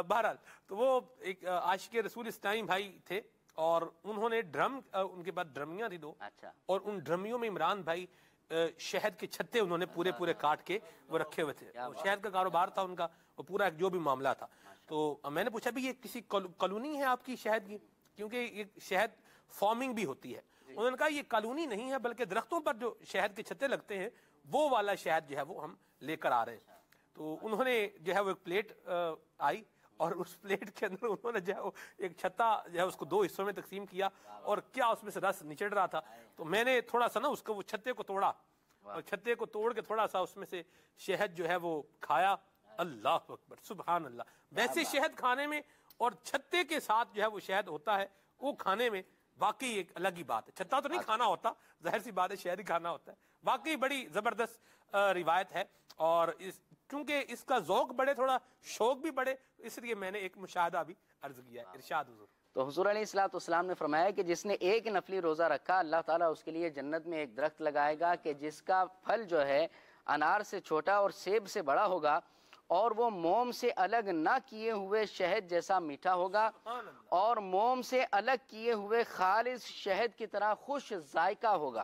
بہرحال تو وہ ایک عاشق رسول اسلام بھائی تھے اور انہوں نے ڈرم، ان کے بعد ڈرمیاں تھی 2، اور ان ڈرمیوں میں عمران بھائی شہد کے چھتے انہوں نے پورے کاٹ کے وہ رکھے ہوئے تھے۔ شہد کا کاروبار تھا ان کا، وہ پورا جو بھی معاملہ تھا۔ تو میں نے پوچھا بھی یہ کسی کالونی ہے آپ کی شہد کی؟ کیونکہ یہ شہد فارمنگ بھی ہوتی ہے۔ انہوں نے کہا یہ کالونی نہیں ہے بلکہ درختوں پر جو شہد کے چھتے لگتے ہیں وہ والا شہد جو ہے وہ ہم لے کر آ رہے ہیں۔ تو انہوں نے جو ہے وہ ایک پلیٹ آئی اور اس پلیٹ کے اندر انہوں نے جو ہے ایک چھتا جو ہے اس کو 2 حصوں میں تقسیم کیا اور کیا اس میں سے رس نچڑ رہا تھا۔ تو میں نے تھوڑا سا نا اس کو وہ چھتے کو توڑا اور چھتے کو توڑ کے تھوڑا سا اس میں سے شہد جو ہے وہ کھایا۔ اللہ اکبر، سبحان اللہ۔ ویسے شہد کھانے میں اور چھتے کے ساتھ جو ہے وہ شہد ہوتا ہے وہ کھانے میں واقعی ایک الگ ہی بات ہے۔ چھتا تو نہیں کھانا ہوتا، ظاہر سی بات ہے شہد ہی کھانا ہوتا ہے۔ واقعی بڑی زبردست روایت ہے، اور چونکہ اس کا ذوق بڑے، تھوڑا شوق بھی بڑے، اس لیے میں نے ایک مشاہدہ بھی عرض کیا ہے۔ ارشاد حضور۔ تو حضور علیہ الصلوۃ والسلام نے فرمایا کہ جس نے ایک نفلی روزہ رکھا اللہ تعالیٰ اس کے لیے جنت میں ایک درخت لگائے گا کہ جس کا پھل جو ہے انار سے چھوٹا اور سیب سے بڑا ہوگا، اور وہ موم سے الگ نہ کیے ہوئے شہد جیسا میٹھا ہوگا، اور موم سے الگ کیے ہوئے خالص شہد کی طرح خوش ذائقہ ہوگا۔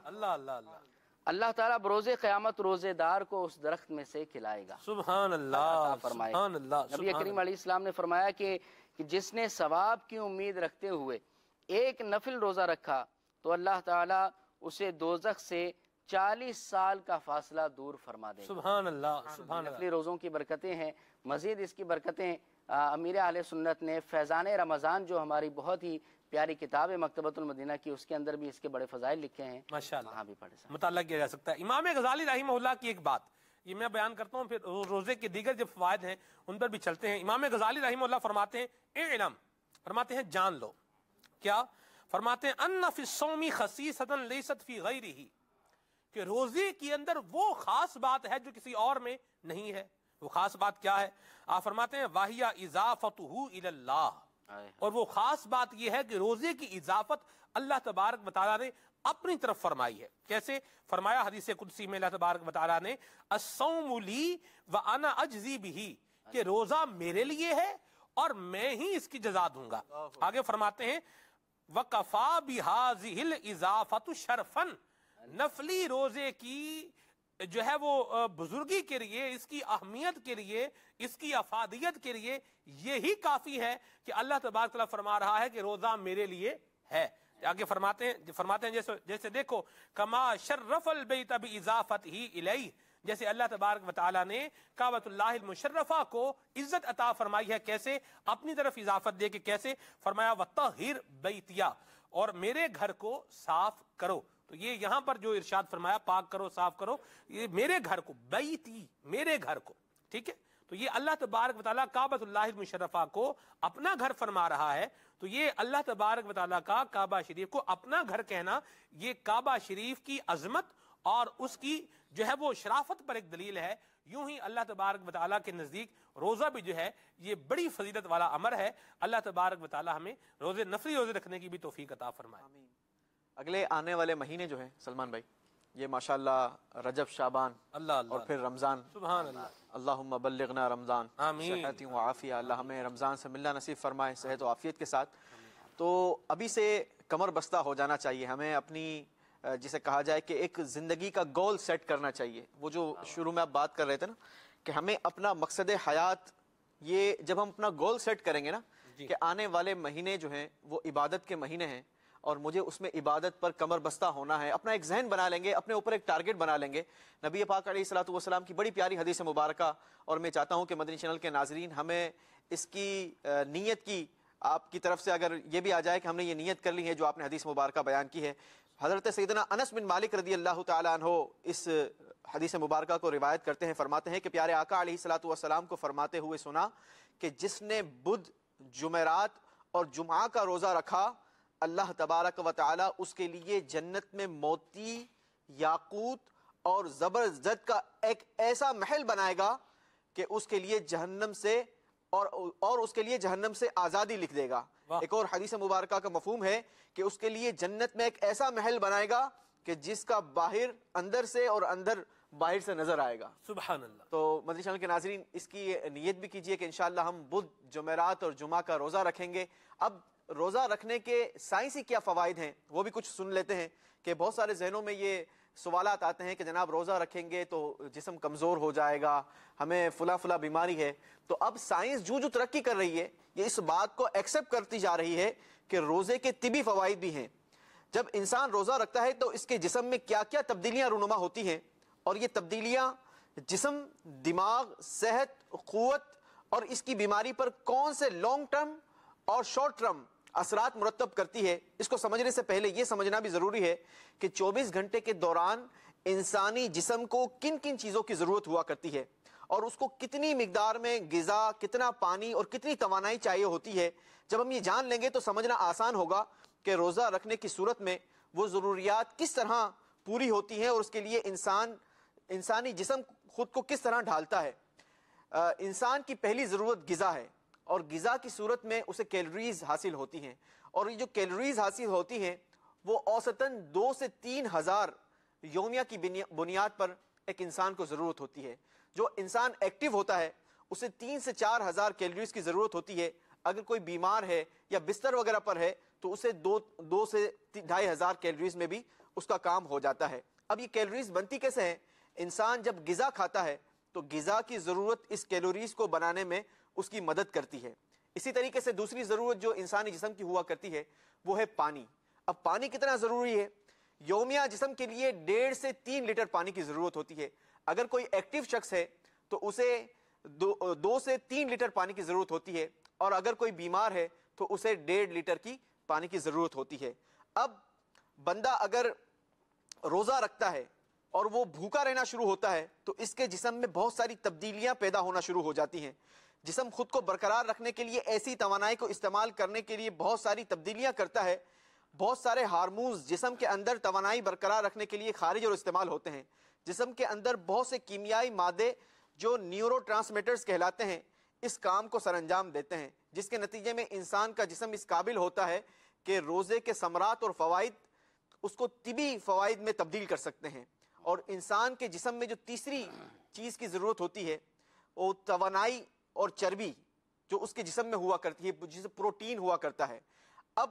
اللہ تعالیٰ بروز قیامت روزے دار کو اس درخت میں سے کھلائے گا۔ سبحان اللہ، سبحان اللہ۔ نبی کریم علیہ السلام نے فرمایا کہ جس نے ثواب کی امید رکھتے ہوئے ایک نفل روزہ رکھا تو اللہ تعالیٰ اسے دوزخ سے 40 سال کا فاصلہ دور فرما دے گا۔ سبحان اللہ، سبحان اللہ۔ نفلی روزوں کی برکتیں ہیں، مزید اس کی برکتیں امیر اہل سنت نے فیضان رمضان جو ہماری بہت ہی پیاری کتاب ہے مکتبۃ المدینہ کی، اس کے اندر بھی اس کے بڑے فضائل لکھے ہیں، ماشاءاللہ، وہاں بھی پڑھے مطالعہ کیا جا سکتا ہے۔ امام غزالی رحمہ اللہ کی ایک بات یہ میں بیان کرتا ہوں، پھر روزے کے دیگر جو فوائد ہیں ان پر بھی چلتے ہیں۔ امام غزالی رحمہ اللہ فرماتے ہیں اعلم، فرماتے ہیں جان لو، کیا فرماتے ہیں ان فی الصوم خصیصۃ لیست فی غیرہ، کہ روزے کے اندر وہ خاص بات ہے جو کسی اور میں نہیں ہے۔ وہ خاص بات کیا ہے؟ آپ فرماتے ہیں واہیا اضافتہ الی اللہ، اور وہ خاص بات یہ ہے کہ روزے کی اضافت اللہ تبارک و تعالیٰ نے اپنی طرف فرمائی ہے۔ کیسے فرمایا؟ حدیث قدسی میں اللہ تبارک و تعالیٰ نے الصوم لی وانا اجزی بہ، کہ روزہ میرے لیے ہے اور میں ہی اس کی جزا دوں گا۔ آگے فرماتے ہیں وکفا بہذہ الاضافۃ شرفا، نفلی روزے کی جو ہے وہ بزرگی کے لیے، اس کی اہمیت کے لیے، اس کی افادیت کے لیے یہی کافی ہے کہ اللہ تبارک تعالیٰ فرما رہا ہے کہ روزہ میرے لیے ہے۔ آگے فرماتے ہیں جیسے دیکھو کما شرف البیت باضافتہ الیہ، جیسے اللہ تبارک و تعالیٰ نے کعبۃ اللہ المشرفہ کو عزت عطا فرمائی ہے، کیسے؟ اپنی طرف اضافت دے کے۔ کیسے؟ فرمایا وطہر بیتیا، اور میرے گھر کو صاف کرو۔ تو یہ یہاں پر جو ارشاد فرمایا پاک کرو، صاف کرو، یہ میرے گھر کو، بیتی، میرے گھر کو، ٹھیک ہے؟ تو یہ اللہ تبارک و تعالیٰ کعبۃ اللہ المشرفہ کو اپنا گھر فرما رہا ہے۔ تو یہ اللہ تبارک و تعالیٰ کا کعبہ شریف کو اپنا گھر کہنا، یہ کعبہ شریف کی عظمت اور اس کی جو ہے وہ شرافت پر ایک دلیل ہے۔ یوں ہی اللہ تبارک و تعالیٰ کے نزدیک روزہ بھی جو ہے یہ بڑی فضیلت والا امر ہے۔ اللہ تبارک و تعالیٰ ہمیں نفلی روزے رکھنے کی بھی توفیق عطا فرمائے۔ اگلے آنے والے مہینے جو ہیں سلمان بھائی، یہ ماشاءاللہ رجب، شعبان اور پھر رمضان، سبحان اللہ، اللہم بلغنا رمضان، آمین، صحت و عافیہ، اللہ ہمیں رمضان سے ملنا نصیب فرمائے صحت و عافیت کے ساتھ۔ تو ابھی سے کمر بستہ ہو جانا چاہیے ہمیں، اپنی جسے کہا جائے کہ ایک زندگی کا گول سیٹ کرنا چاہیے۔ وہ جو شروع میں آپ بات کر رہے تھے نا کہ ہمیں اپنا مقصد حیات، یہ جب ہم اپنا گول سیٹ کریں گے نا کہ آنے والے مہینے جو ہیں وہ عبادت کے مہینے ہیں اور مجھے اس میں عبادت پر کمر بستہ ہونا ہے، اپنا ایک ذہن بنا لیں گے، اپنے اوپر ایک ٹارگٹ بنا لیں گے۔ نبی پاک علیہ الصلوۃ والسلام کی بڑی پیاری حدیث مبارکہ، اور میں چاہتا ہوں کہ مدنی چینل کے ناظرین ہمیں اس کی نیت کی آپ کی طرف سے اگر یہ بھی آ جائے کہ ہم نے یہ نیت کر لی ہے جو آپ نے حدیث مبارکہ بیان کی ہے. حضرت سیدنا انس بن مالک رضی اللہ تعالیٰ عنہ اس حدیث مبارکہ کو روایت کرتے ہیں, فرماتے ہیں کہ پیارے آقا علیہ الصلوۃ والسلام کو فرماتے ہوئے سنا کہ جس نے بدھ, جمعرات اور جمعہ کا روزہ رکھا, اللہ تبارک و تعالی اس کے لیے جنت میں موتی, یاقوت اور زبرجد کا ایک ایسا محل بنائے گا کہ اس کے لیے جہنم سے اور اس کے لیے جہنم سے آزادی لکھ دے گا. ایک اور حدیث مبارکہ کا مفہوم ہے کہ اس کے لیے جنت میں ایک ایسا محل بنائے گا کہ جس کا باہر اندر سے اور اندر باہر سے نظر آئے گا. سبحان اللہ. تو مدنی چینل کے ناظرین اس کی نیت بھی کیجئے کہ انشاءاللہ ہم بدھ, جمعرات اور جمعہ کا روزہ رکھیں گے. اب روزہ رکھنے کے سائنسی کیا فوائد ہیں وہ بھی کچھ سن لیتے ہیں کہ بہت سارے ذہنوں میں یہ سوالات آتے ہیں کہ جناب روزہ رکھیں گے تو جسم کمزور ہو جائے گا, ہمیں فلاں بیماری ہے. تو اب سائنس جو ترقی کر رہی ہے یہ اس بات کو ایکسپٹ کرتی جا رہی ہے کہ روزے کے طبی فوائد بھی ہیں. جب انسان روزہ رکھتا ہے تو اس کے جسم میں کیا کیا تبدیلیاں رونما ہوتی ہیں, اور یہ تبدیلیاں جسم, دماغ, صحت, قوت اور اس کی بیماری پر کون سے لانگ ٹرم اور شارٹ ٹرم اثرات مرتب کرتی ہے, اس کو سمجھنے سے پہلے یہ سمجھنا بھی ضروری ہے کہ 24 گھنٹے کے دوران انسانی جسم کو کن کن چیزوں کی ضرورت ہوا کرتی ہے اور اس کو کتنی مقدار میں غذا, کتنا پانی اور کتنی توانائی چاہیے ہوتی ہے. جب ہم یہ جان لیں گے تو سمجھنا آسان ہوگا کہ روزہ رکھنے کی صورت میں وہ ضروریات کس طرح پوری ہوتی ہیں اور اس کے لیے انسانی جسم خود کو کس طرح ڈھالتا ہے. انسان کی پہلی ضرورت غذا ہے اور غذا کی صورت میں اسے کیلوریز حاصل ہوتی ہیں, اور یہ جو کیلوریز حاصل ہوتی ہیں وہ اوسطاً 2 سے 3 ہزار یومیہ کی بنیاد پر ایک انسان کو ضرورت ہوتی ہے. جو انسان ایکٹیو ہوتا ہے اسے 3 سے 4 ہزار کیلوریز کی ضرورت ہوتی ہے. اگر کوئی بیمار ہے یا بستر وغیرہ پر ہے تو اسے 2 سے 2.5 ہزار کیلوریز میں بھی اس کا کام ہو جاتا ہے. اب یہ کیلوریز بنتی کیسے ہیں؟ انسان جب غذا کھاتا ہے تو غذا کی ضرورت اس کیلوریز کو بنانے میں اس کی مدد کرتی ہے. اسی طریقے سے دوسری ضرورت جو انسانی جسم کی ہوا کرتی ہے وہ ہے پانی. اب پانی کتنا ضروری ہے؟ یومیہ جسم کے لیے 1.5 سے 3 لیٹر پانی کی ضرورت ہوتی ہے. اگر کوئی ایکٹیو شخص ہے تو اسے 2 سے 3 لیٹر پانی کی ضرورت ہوتی ہے, اور اگر کوئی بیمار ہے تو اسے 1.5 لیٹر کی پانی کی ضرورت ہوتی ہے. اب بندہ اگر روزہ رکھتا ہے اور وہ بھوکا رہنا شروع ہوتا ہے تو اس کے جسم میں بہت ساری تبدیلیاں پیدا ہونا شروع ہو جاتی ہیں. جسم خود کو برقرار رکھنے کے لیے ایسی توانائی کو استعمال کرنے کے لیے بہت ساری تبدیلیاں کرتا ہے. بہت سارے ہارمونز جسم کے اندر توانائی برقرار رکھنے کے لیے خارج اور استعمال ہوتے ہیں. جسم کے اندر بہت سے کیمیائی مادے جو نیورو ٹرانسمیٹرز کہلاتے ہیں اس کام کو سر انجام دیتے ہیں, جس کے نتیجے میں انسان کا جسم اس قابل ہوتا ہے کہ روزے کے ثمرات اور فوائد اس کو طبی فوائد میں تبدیل کر سکتے ہیں. اور انسان کے جسم میں جو تیسری چیز کی ضرورت ہوتی ہے وہ توانائی اور چربی جو اس کے جسم میں ہوا کرتی ہے, جسے پروٹین ہوا کرتا ہے. اب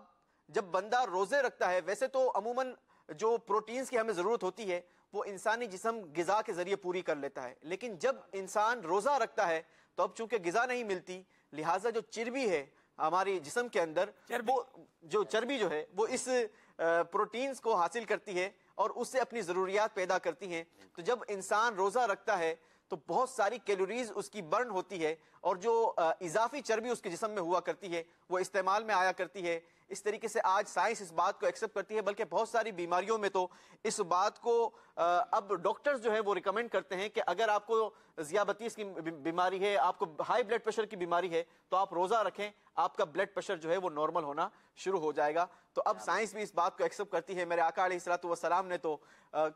جب بندہ روزے رکھتا ہے, ویسے تو عموماً جو پروٹینز کی ہمیں ضرورت ہوتی ہے وہ انسانی جسم غذا کے ذریعے پوری کر لیتا ہے, لیکن جب انسان روزہ رکھتا ہے تو اب چونکہ غذا نہیں ملتی لہٰذا جو چربی ہے ہماری جسم کے اندر وہ جو چربی جو ہے وہ اس پروٹینز کو حاصل کرتی ہے اور اس سے اپنی ضروریات پیدا کرتی ہیں. تو جب انسان روزہ رکھتا ہے تو بہت ساری کیلوریز اس کی برن ہوتی ہے اور جو اضافی چربی اس کے جسم میں ہوا کرتی ہے وہ استعمال میں آیا کرتی ہے. اس طریقے سے آج سائنس اس بات کو ایکسپٹ کرتی ہے, بلکہ بہت ساری بیماریوں میں تو اس بات کو اب ڈاکٹرز جو ہیں وہ ریکمینڈ کرتے ہیں کہ اگر آپ کو ذیابیطس کی بیماری ہے, آپ کو ہائی بلڈ پریشر کی بیماری ہے تو آپ روزہ رکھیں, آپ کا بلڈ پریشر جو ہے وہ نارمل ہونا شروع ہو جائے گا. تو اب سائنس بھی اس بات کو ایکسپٹ کرتی ہے. میرے آقا علیہ الصلوۃ والسلام نے تو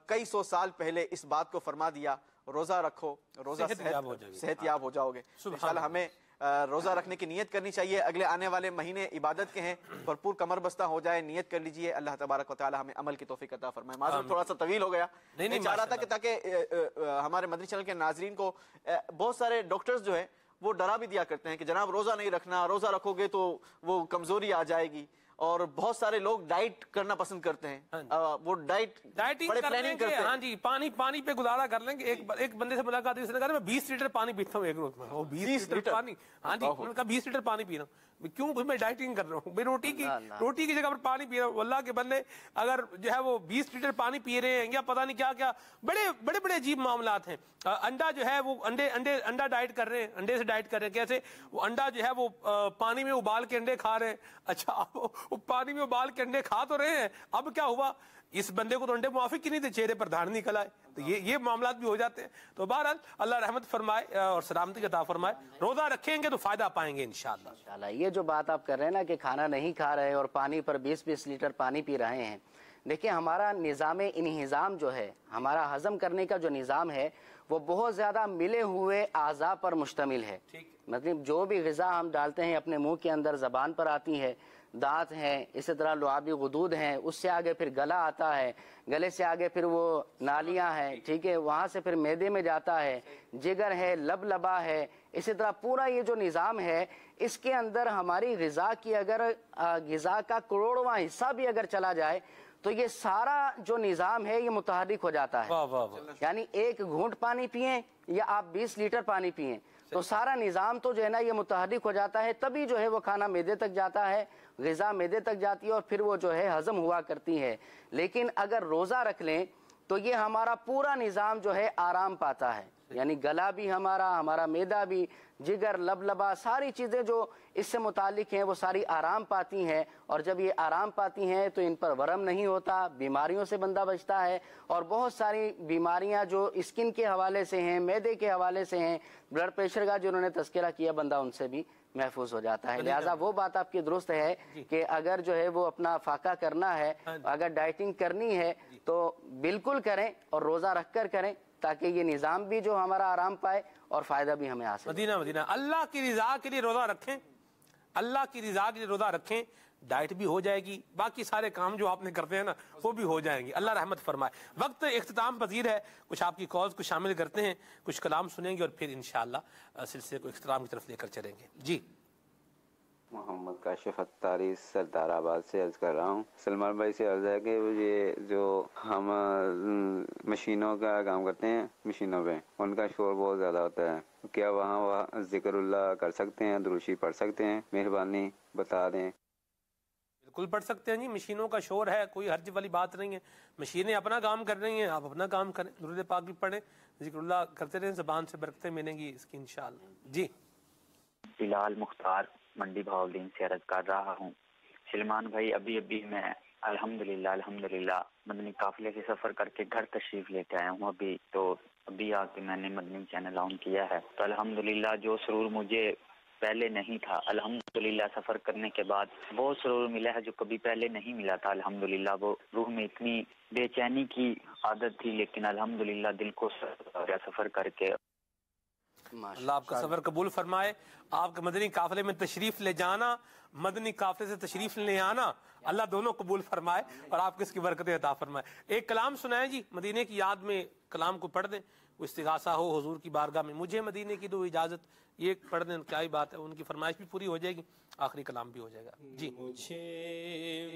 کئی سو سال پہلے اس بات کو فرما دیا, روزہ رکھو, روزہ صحت یاب ہو جاؤ گے. انشاءاللہ ہمیں روزہ رکھنے کی نیت کرنی چاہیے. اگلے آنے والے مہینے عبادت کے ہیں, بھرپور کمر بستہ ہو جائے, نیت کر لیجئے. اللہ تبارک و تعالی ہمیں عمل کی توفیق عطا فرمائے. معذرت تھوڑا سا طویل ہو گیا, میں چاہ رہا تھا کہ تاکہ ہمارے مدنی چینل کے ناظرین کو, بہت سارے ڈاکٹرز جو ہیں وہ ڈرا بھی دیا کرتے ہیں کہ جناب روزہ نہیں رکھنا, روزہ رکھو گے تو وہ کمزوری آ جائے گی, اور بہت سارے لوگ ڈائٹ کرنا پسند کرتے ہیں, وہ ڈائٹنگ کرتے ہیں. ہاں جی, پانی پہ گزارا کر لیں گے. ایک بندے سے ملاقات ہوئی, اس نے کہا میں 20 لیٹر پانی پیتا ہوں ایک روز میں. وہ 20 لیٹر پانی, ہاں جی, ان کا 20 لیٹر پانی پی رہا ہوں. کیوں میں ڈائٹنگ کر رہا ہوں بھائی، روٹی کی جگہ پر پانی پی رہا ہوں. اللہ کے بندے اگر جو ہے وہ 20 لیٹر پانی پی رہے ہیں یا پتہ نہیں کیا کیا بڑے بڑے عجیب معاملات ہیں. انڈا جو ہے وہ انڈا ڈائٹ کر رہے ہیں، انڈے سے ڈائٹ کر رہے ہیں. کیسے؟ وہ انڈا جو ہے وہ پانی میں ابال کے انڈے کھا رہے ہیں. اچھا وہ پانی میں ابال کے انڈے کھا تو رہے ہیں، اب کیا ہوا؟ اس بندے کو تو انڈے موافق ہی نہیں تھے، چہرے پر دھاڑ نکل آئے. تو یہ معاملات بھی ہو جاتے ہیں. تو بہرحال اللہ رحمت فرمائے اور سلامتی عطا فرمائے. روزہ رکھیں گے تو فائدہ پائیں گے انشاءاللہ. یہ جو بات آپ کر رہے ہیں نا کہ کھانا نہیں کھا رہے اور پانی پر 20 لیٹر پانی پی رہے ہیں، دیکھیں ہمارا نظام انہضام جو ہے، ہمارا ہضم کرنے کا جو نظام ہے وہ بہت زیادہ ملے ہوئے اعضاء پر مشتمل ہے. مطلب جو بھی غذا ہم ڈالتے ہیں اپنے منہ کے اندر، زبان پر آتی ہے، دانت ہیں، اسی طرح لعابی غدود ہیں، اس سے آگے پھر گلا آتا ہے، گلے سے آگے پھر وہ نالیاں ہیں، ٹھیک ہے، وہاں سے پھر معدے میں جاتا ہے، جگر ہے، لب لبا ہے. اسی طرح پورا یہ جو نظام ہے اس کے اندر ہماری غذا کی اگر غذا کا کروڑواں حصہ بھی اگر چلا جائے تو یہ سارا جو نظام ہے یہ متحرک ہو جاتا ہے. یعنی ایک گھونٹ پانی پئیں یا آپ 20 لیٹر پانی پئیں تو سارا نظام تو جو ہے نا یہ متحرک ہو جاتا ہے. تبھی جو ہے وہ کھانا معدے تک جاتا ہے، غذا معدے تک جاتی ہے اور پھر وہ جو ہے ہضم ہوا کرتی ہے. لیکن اگر روزہ رکھ لیں تو یہ ہمارا پورا نظام جو ہے آرام پاتا ہے. یعنی گلا بھی ہمارا معدہ بھی، جگر، لب لبا، ساری چیزیں جو اس سے متعلق ہیں وہ ساری آرام پاتی ہیں. اور جب یہ آرام پاتی ہیں تو ان پر ورم نہیں ہوتا، بیماریوں سے بندہ بچتا ہے. اور بہت ساری بیماریاں جو اسکن کے حوالے سے ہیں، معدے کے حوالے سے ہیں، بلڈ پریشر کا جو انہوں نے تذکرہ کیا، بندہ ان سے بھی محفوظ ہو جاتا ہے. لہٰذا وہ بات آپ کی درست ہے کہ اگر جو ہے وہ اپنا فاقہ کرنا ہے، اگر ڈائٹنگ کرنی ہے تو بالکل کریں اور روزہ رکھ کر کریں تاکہ یہ نظام بھی جو ہمارا آرام پائے اور فائدہ بھی ہمیں حاصل. مدینہ اللہ کی رضا کے لیے روزہ رکھیں، اللہ کی رضا کے لیے روزہ رکھیں، ڈائٹ بھی ہو جائے گی، باقی سارے کام جو آپ نے کرتے ہیں نا وہ بھی ہو جائیں گے. اللہ رحمت فرمائے. وقت اختتام پذیر ہے، کچھ آپ کی کالز کو شامل کرتے ہیں، کچھ کلام سنیں گے اور پھر انشاءاللہ سلسلے کو اختتام کی طرف لے کر چلیں گے. جی محمد کاشف اتاری سردار آباد سے عرض کر رہا ہوں. سلمان بھائی سے عرض ہے کہ یہ جو ہم مشینوں کا کام کرتے ہیں، مشینوں پہ ان کا شور بہت زیادہ ہوتا ہے، کیا وہاں ذکر اللہ کر سکتے ہیں، دروشی پڑھ سکتے ہیں؟ مہربانی بتا دیں. بالکل پڑھ سکتے ہیں جی، مشینوں کا شور ہے، کوئی حرج والی بات نہیں ہے. مشینیں اپنا کام کر رہی ہیں، آپ اپنا کام کریں، درود پاک بھی پڑھیں، ذکر اللہ کرتے رہیں، زبان سے برکتیں ملیں گی اس کی انشاءاللہ. جی بلال مختار منڈی بہاولدین سے عرض کر رہا ہوں. سلمان بھائی، ابھی میں الحمدللہ مدنی قافلے سے سفر کر کے گھر تشریف لے کے آیا ہوں. ابھی آ کے میں نے مدنی چینل آن کیا ہے تو الحمدللہ جو سرور مجھے پہلے نہیں تھا، الحمدللہ سفر کرنے کے بعد بہت سرور ملا ہے جو کبھی پہلے نہیں ملا تھا. الحمدللہ وہ روح میں اتنی بے چینی کی عادت تھی، لیکن الحمدللہ دل کو سفر کر کے. اللہ آپ کا سفر قبول فرمائے. آپ کے مدنی قافلے میں تشریف لے جانا، مدنی قافلے سے تشریف لے آنا، اللہ دونوں قبول فرمائے اور آپ کو اس کی برکتیں عطا فرمائے. ایک کلام سنائیں جی، مدینے کی یاد میں کلام کو پڑھ دیں، وہ استغاثہ ہو حضور کی بارگاہ میں. مجھے مدینے کی دو اجازت، یہ پڑھ دیں، کیا ہی بات ہے، ان کی فرمائش بھی پوری ہو جائے گی، آخری کلام بھی ہو جائے گا. جی مجھے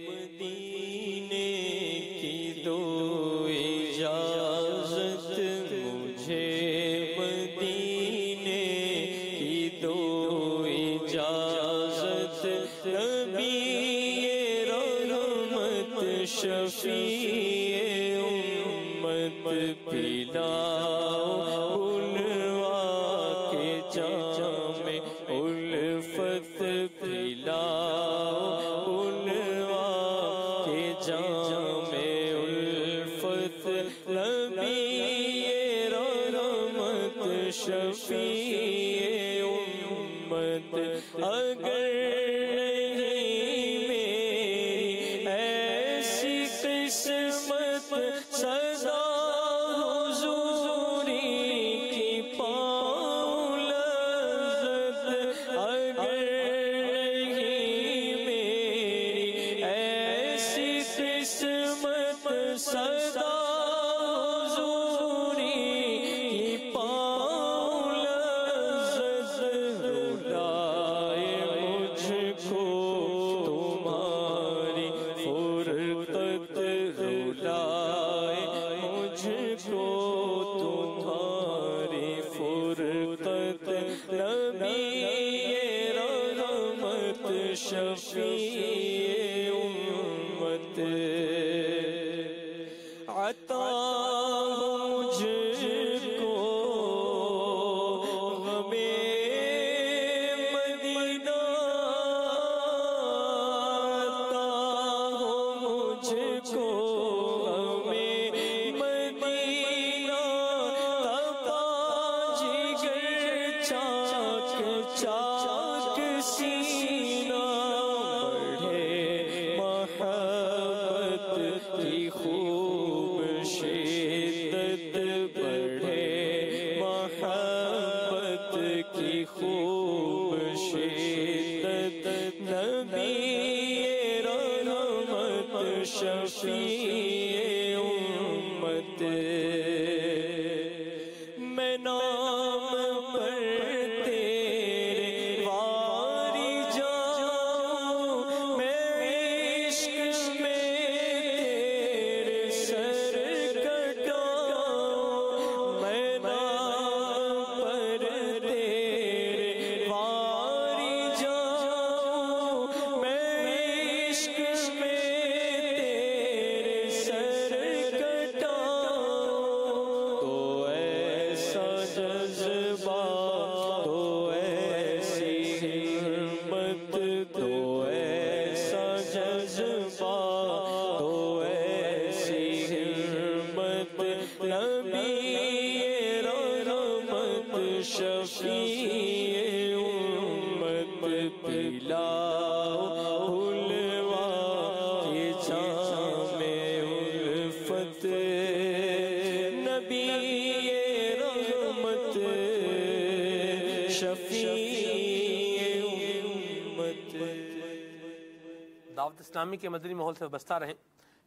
مدینے کی دو اجازت، مجھے مدینے کی دو اجازت، نبی رحمت شفیع امت پلاؤ بلوا کے جام الفت پلاؤ بلوا کے جام الفت، نبی رحمت شفیع امت. اگر نہیں میری ایسی قسمت سدا حضوری کی پاؤں لذت، اگر نہیں میری ایسی قسمت سدا حضوری کی پاؤں لذت، رلائے مجھ کو تمہاری فرقت، رلائے مجھ کو تمہاری فرقت، نبی رحمت شفیع امت عطا مجھ کو غم مدینہ عطا مجھ کو غم مدینہ تپا جگر چاک چاک سینہ بڑھے محبت کی خوب شدت بڑھے محبت کی خوب شدت نبی رحمت شفیع امت میں نام پر تیرے واری جاؤں میں عشق میں تیرے سر کٹاؤں میں نام پر تیرے واری جاؤں میں عشق میں تیرے سر کٹاؤں تو ایسا جذبہ تو ایسی ہمت تو ایسا جذبہ تو ایسی ہمت نبی رحمت شفیع امت پلاؤ حلوہ کی جام الفت نبی رحمت شفیع امت دعوت اسلامی کے مدنی ماحول سے وابستہ رہیں۔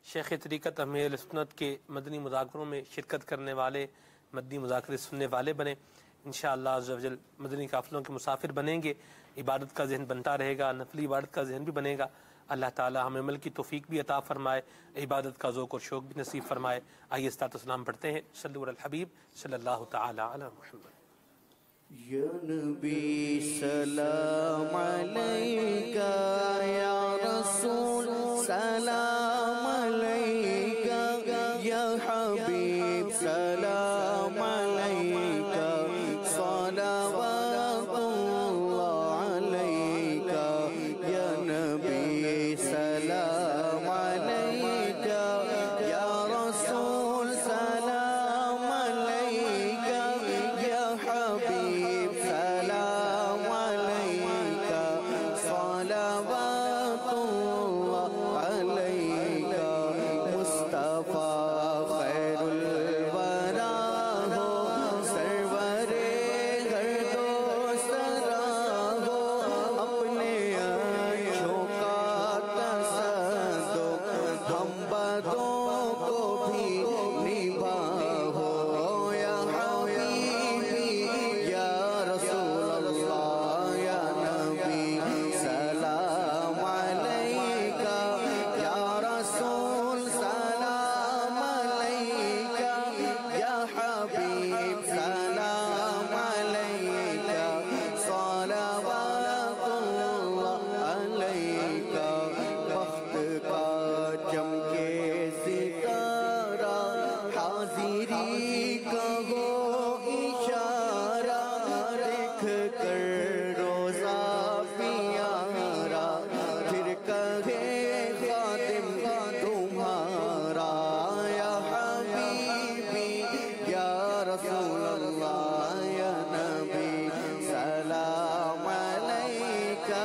شیخ طریقت امیر اہل سنت کے مدنی مذاکروں میں شرکت کرنے والے، مدنی مذاکرے سننے والے بنیں۔ انشاءاللہ عز و جل مدنی قافلوں کے مسافر بنیں گے، عبادت کا ذہن بنتا رہے گا، نفلی عبادت کا ذہن بھی بنے گا۔ اللہ تعالی ہمیں عمل کی توفیق بھی عطا فرمائے، عبادت کا ذوق اور شوق بھی نصیب فرمائے۔ آئیے صلاۃ و سلام پڑھتے ہیں صلو علی الحبیب صلی اللہ تعالی علی محمد۔ یا نبی سلام علیکہ، یا رسول سلام علیکہ، یا حبیب سلام علیکہ، صلوات اللہ علیکہ، یا نبی سلام علیکہ، یا رسول سلام علیکہ، یا حبیب سلام علیکہ، صلوات اللہ علیکہ۔ مصطفیٰ خیر الورا ہو، سرور گرد و سرا ہو، اپنے اچھوں کا تصدق ہم بدوں کو بھی نبھا ہو۔ یا حبیبی یا رسول اللہ، یا نبی سلام علیکہ، یا رسول سلام علیکہ، یا حبیب سلام علیکہ، صلوات اللہ علیکہ۔ وقت کا چمکے ستارہ، حاضری کا ہو اشارہ، دیکھ کر روزہ پیارا، پھر کہے خادم تمہارا۔ یا حبیبی یا رسول اللہ، یا نبی سلام علیکہ،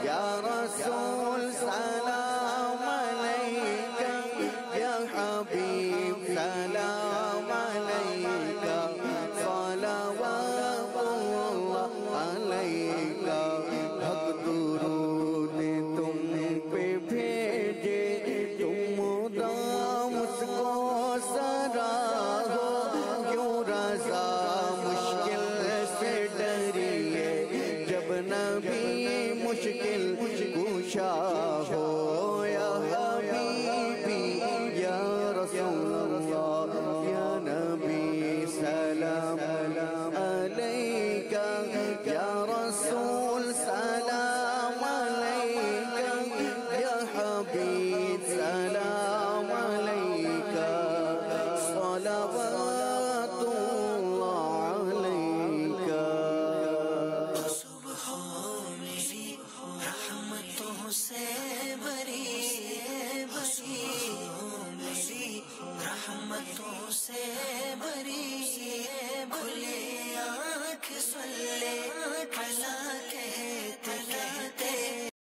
یا رسول سلام علیکہ، یا حبیب سلام علیکہ، صلوات اللہ علیکہ۔ حق درود تم پہ بھیجے، تم مدام اس کو سرا ہو، کیوں رضا مشکل سے ڈریے، جب نبی مشکل کشا ہو۔ یا حبیبی یا رسول اللہ، صفتوں سے بری کھلے آنکھ صلی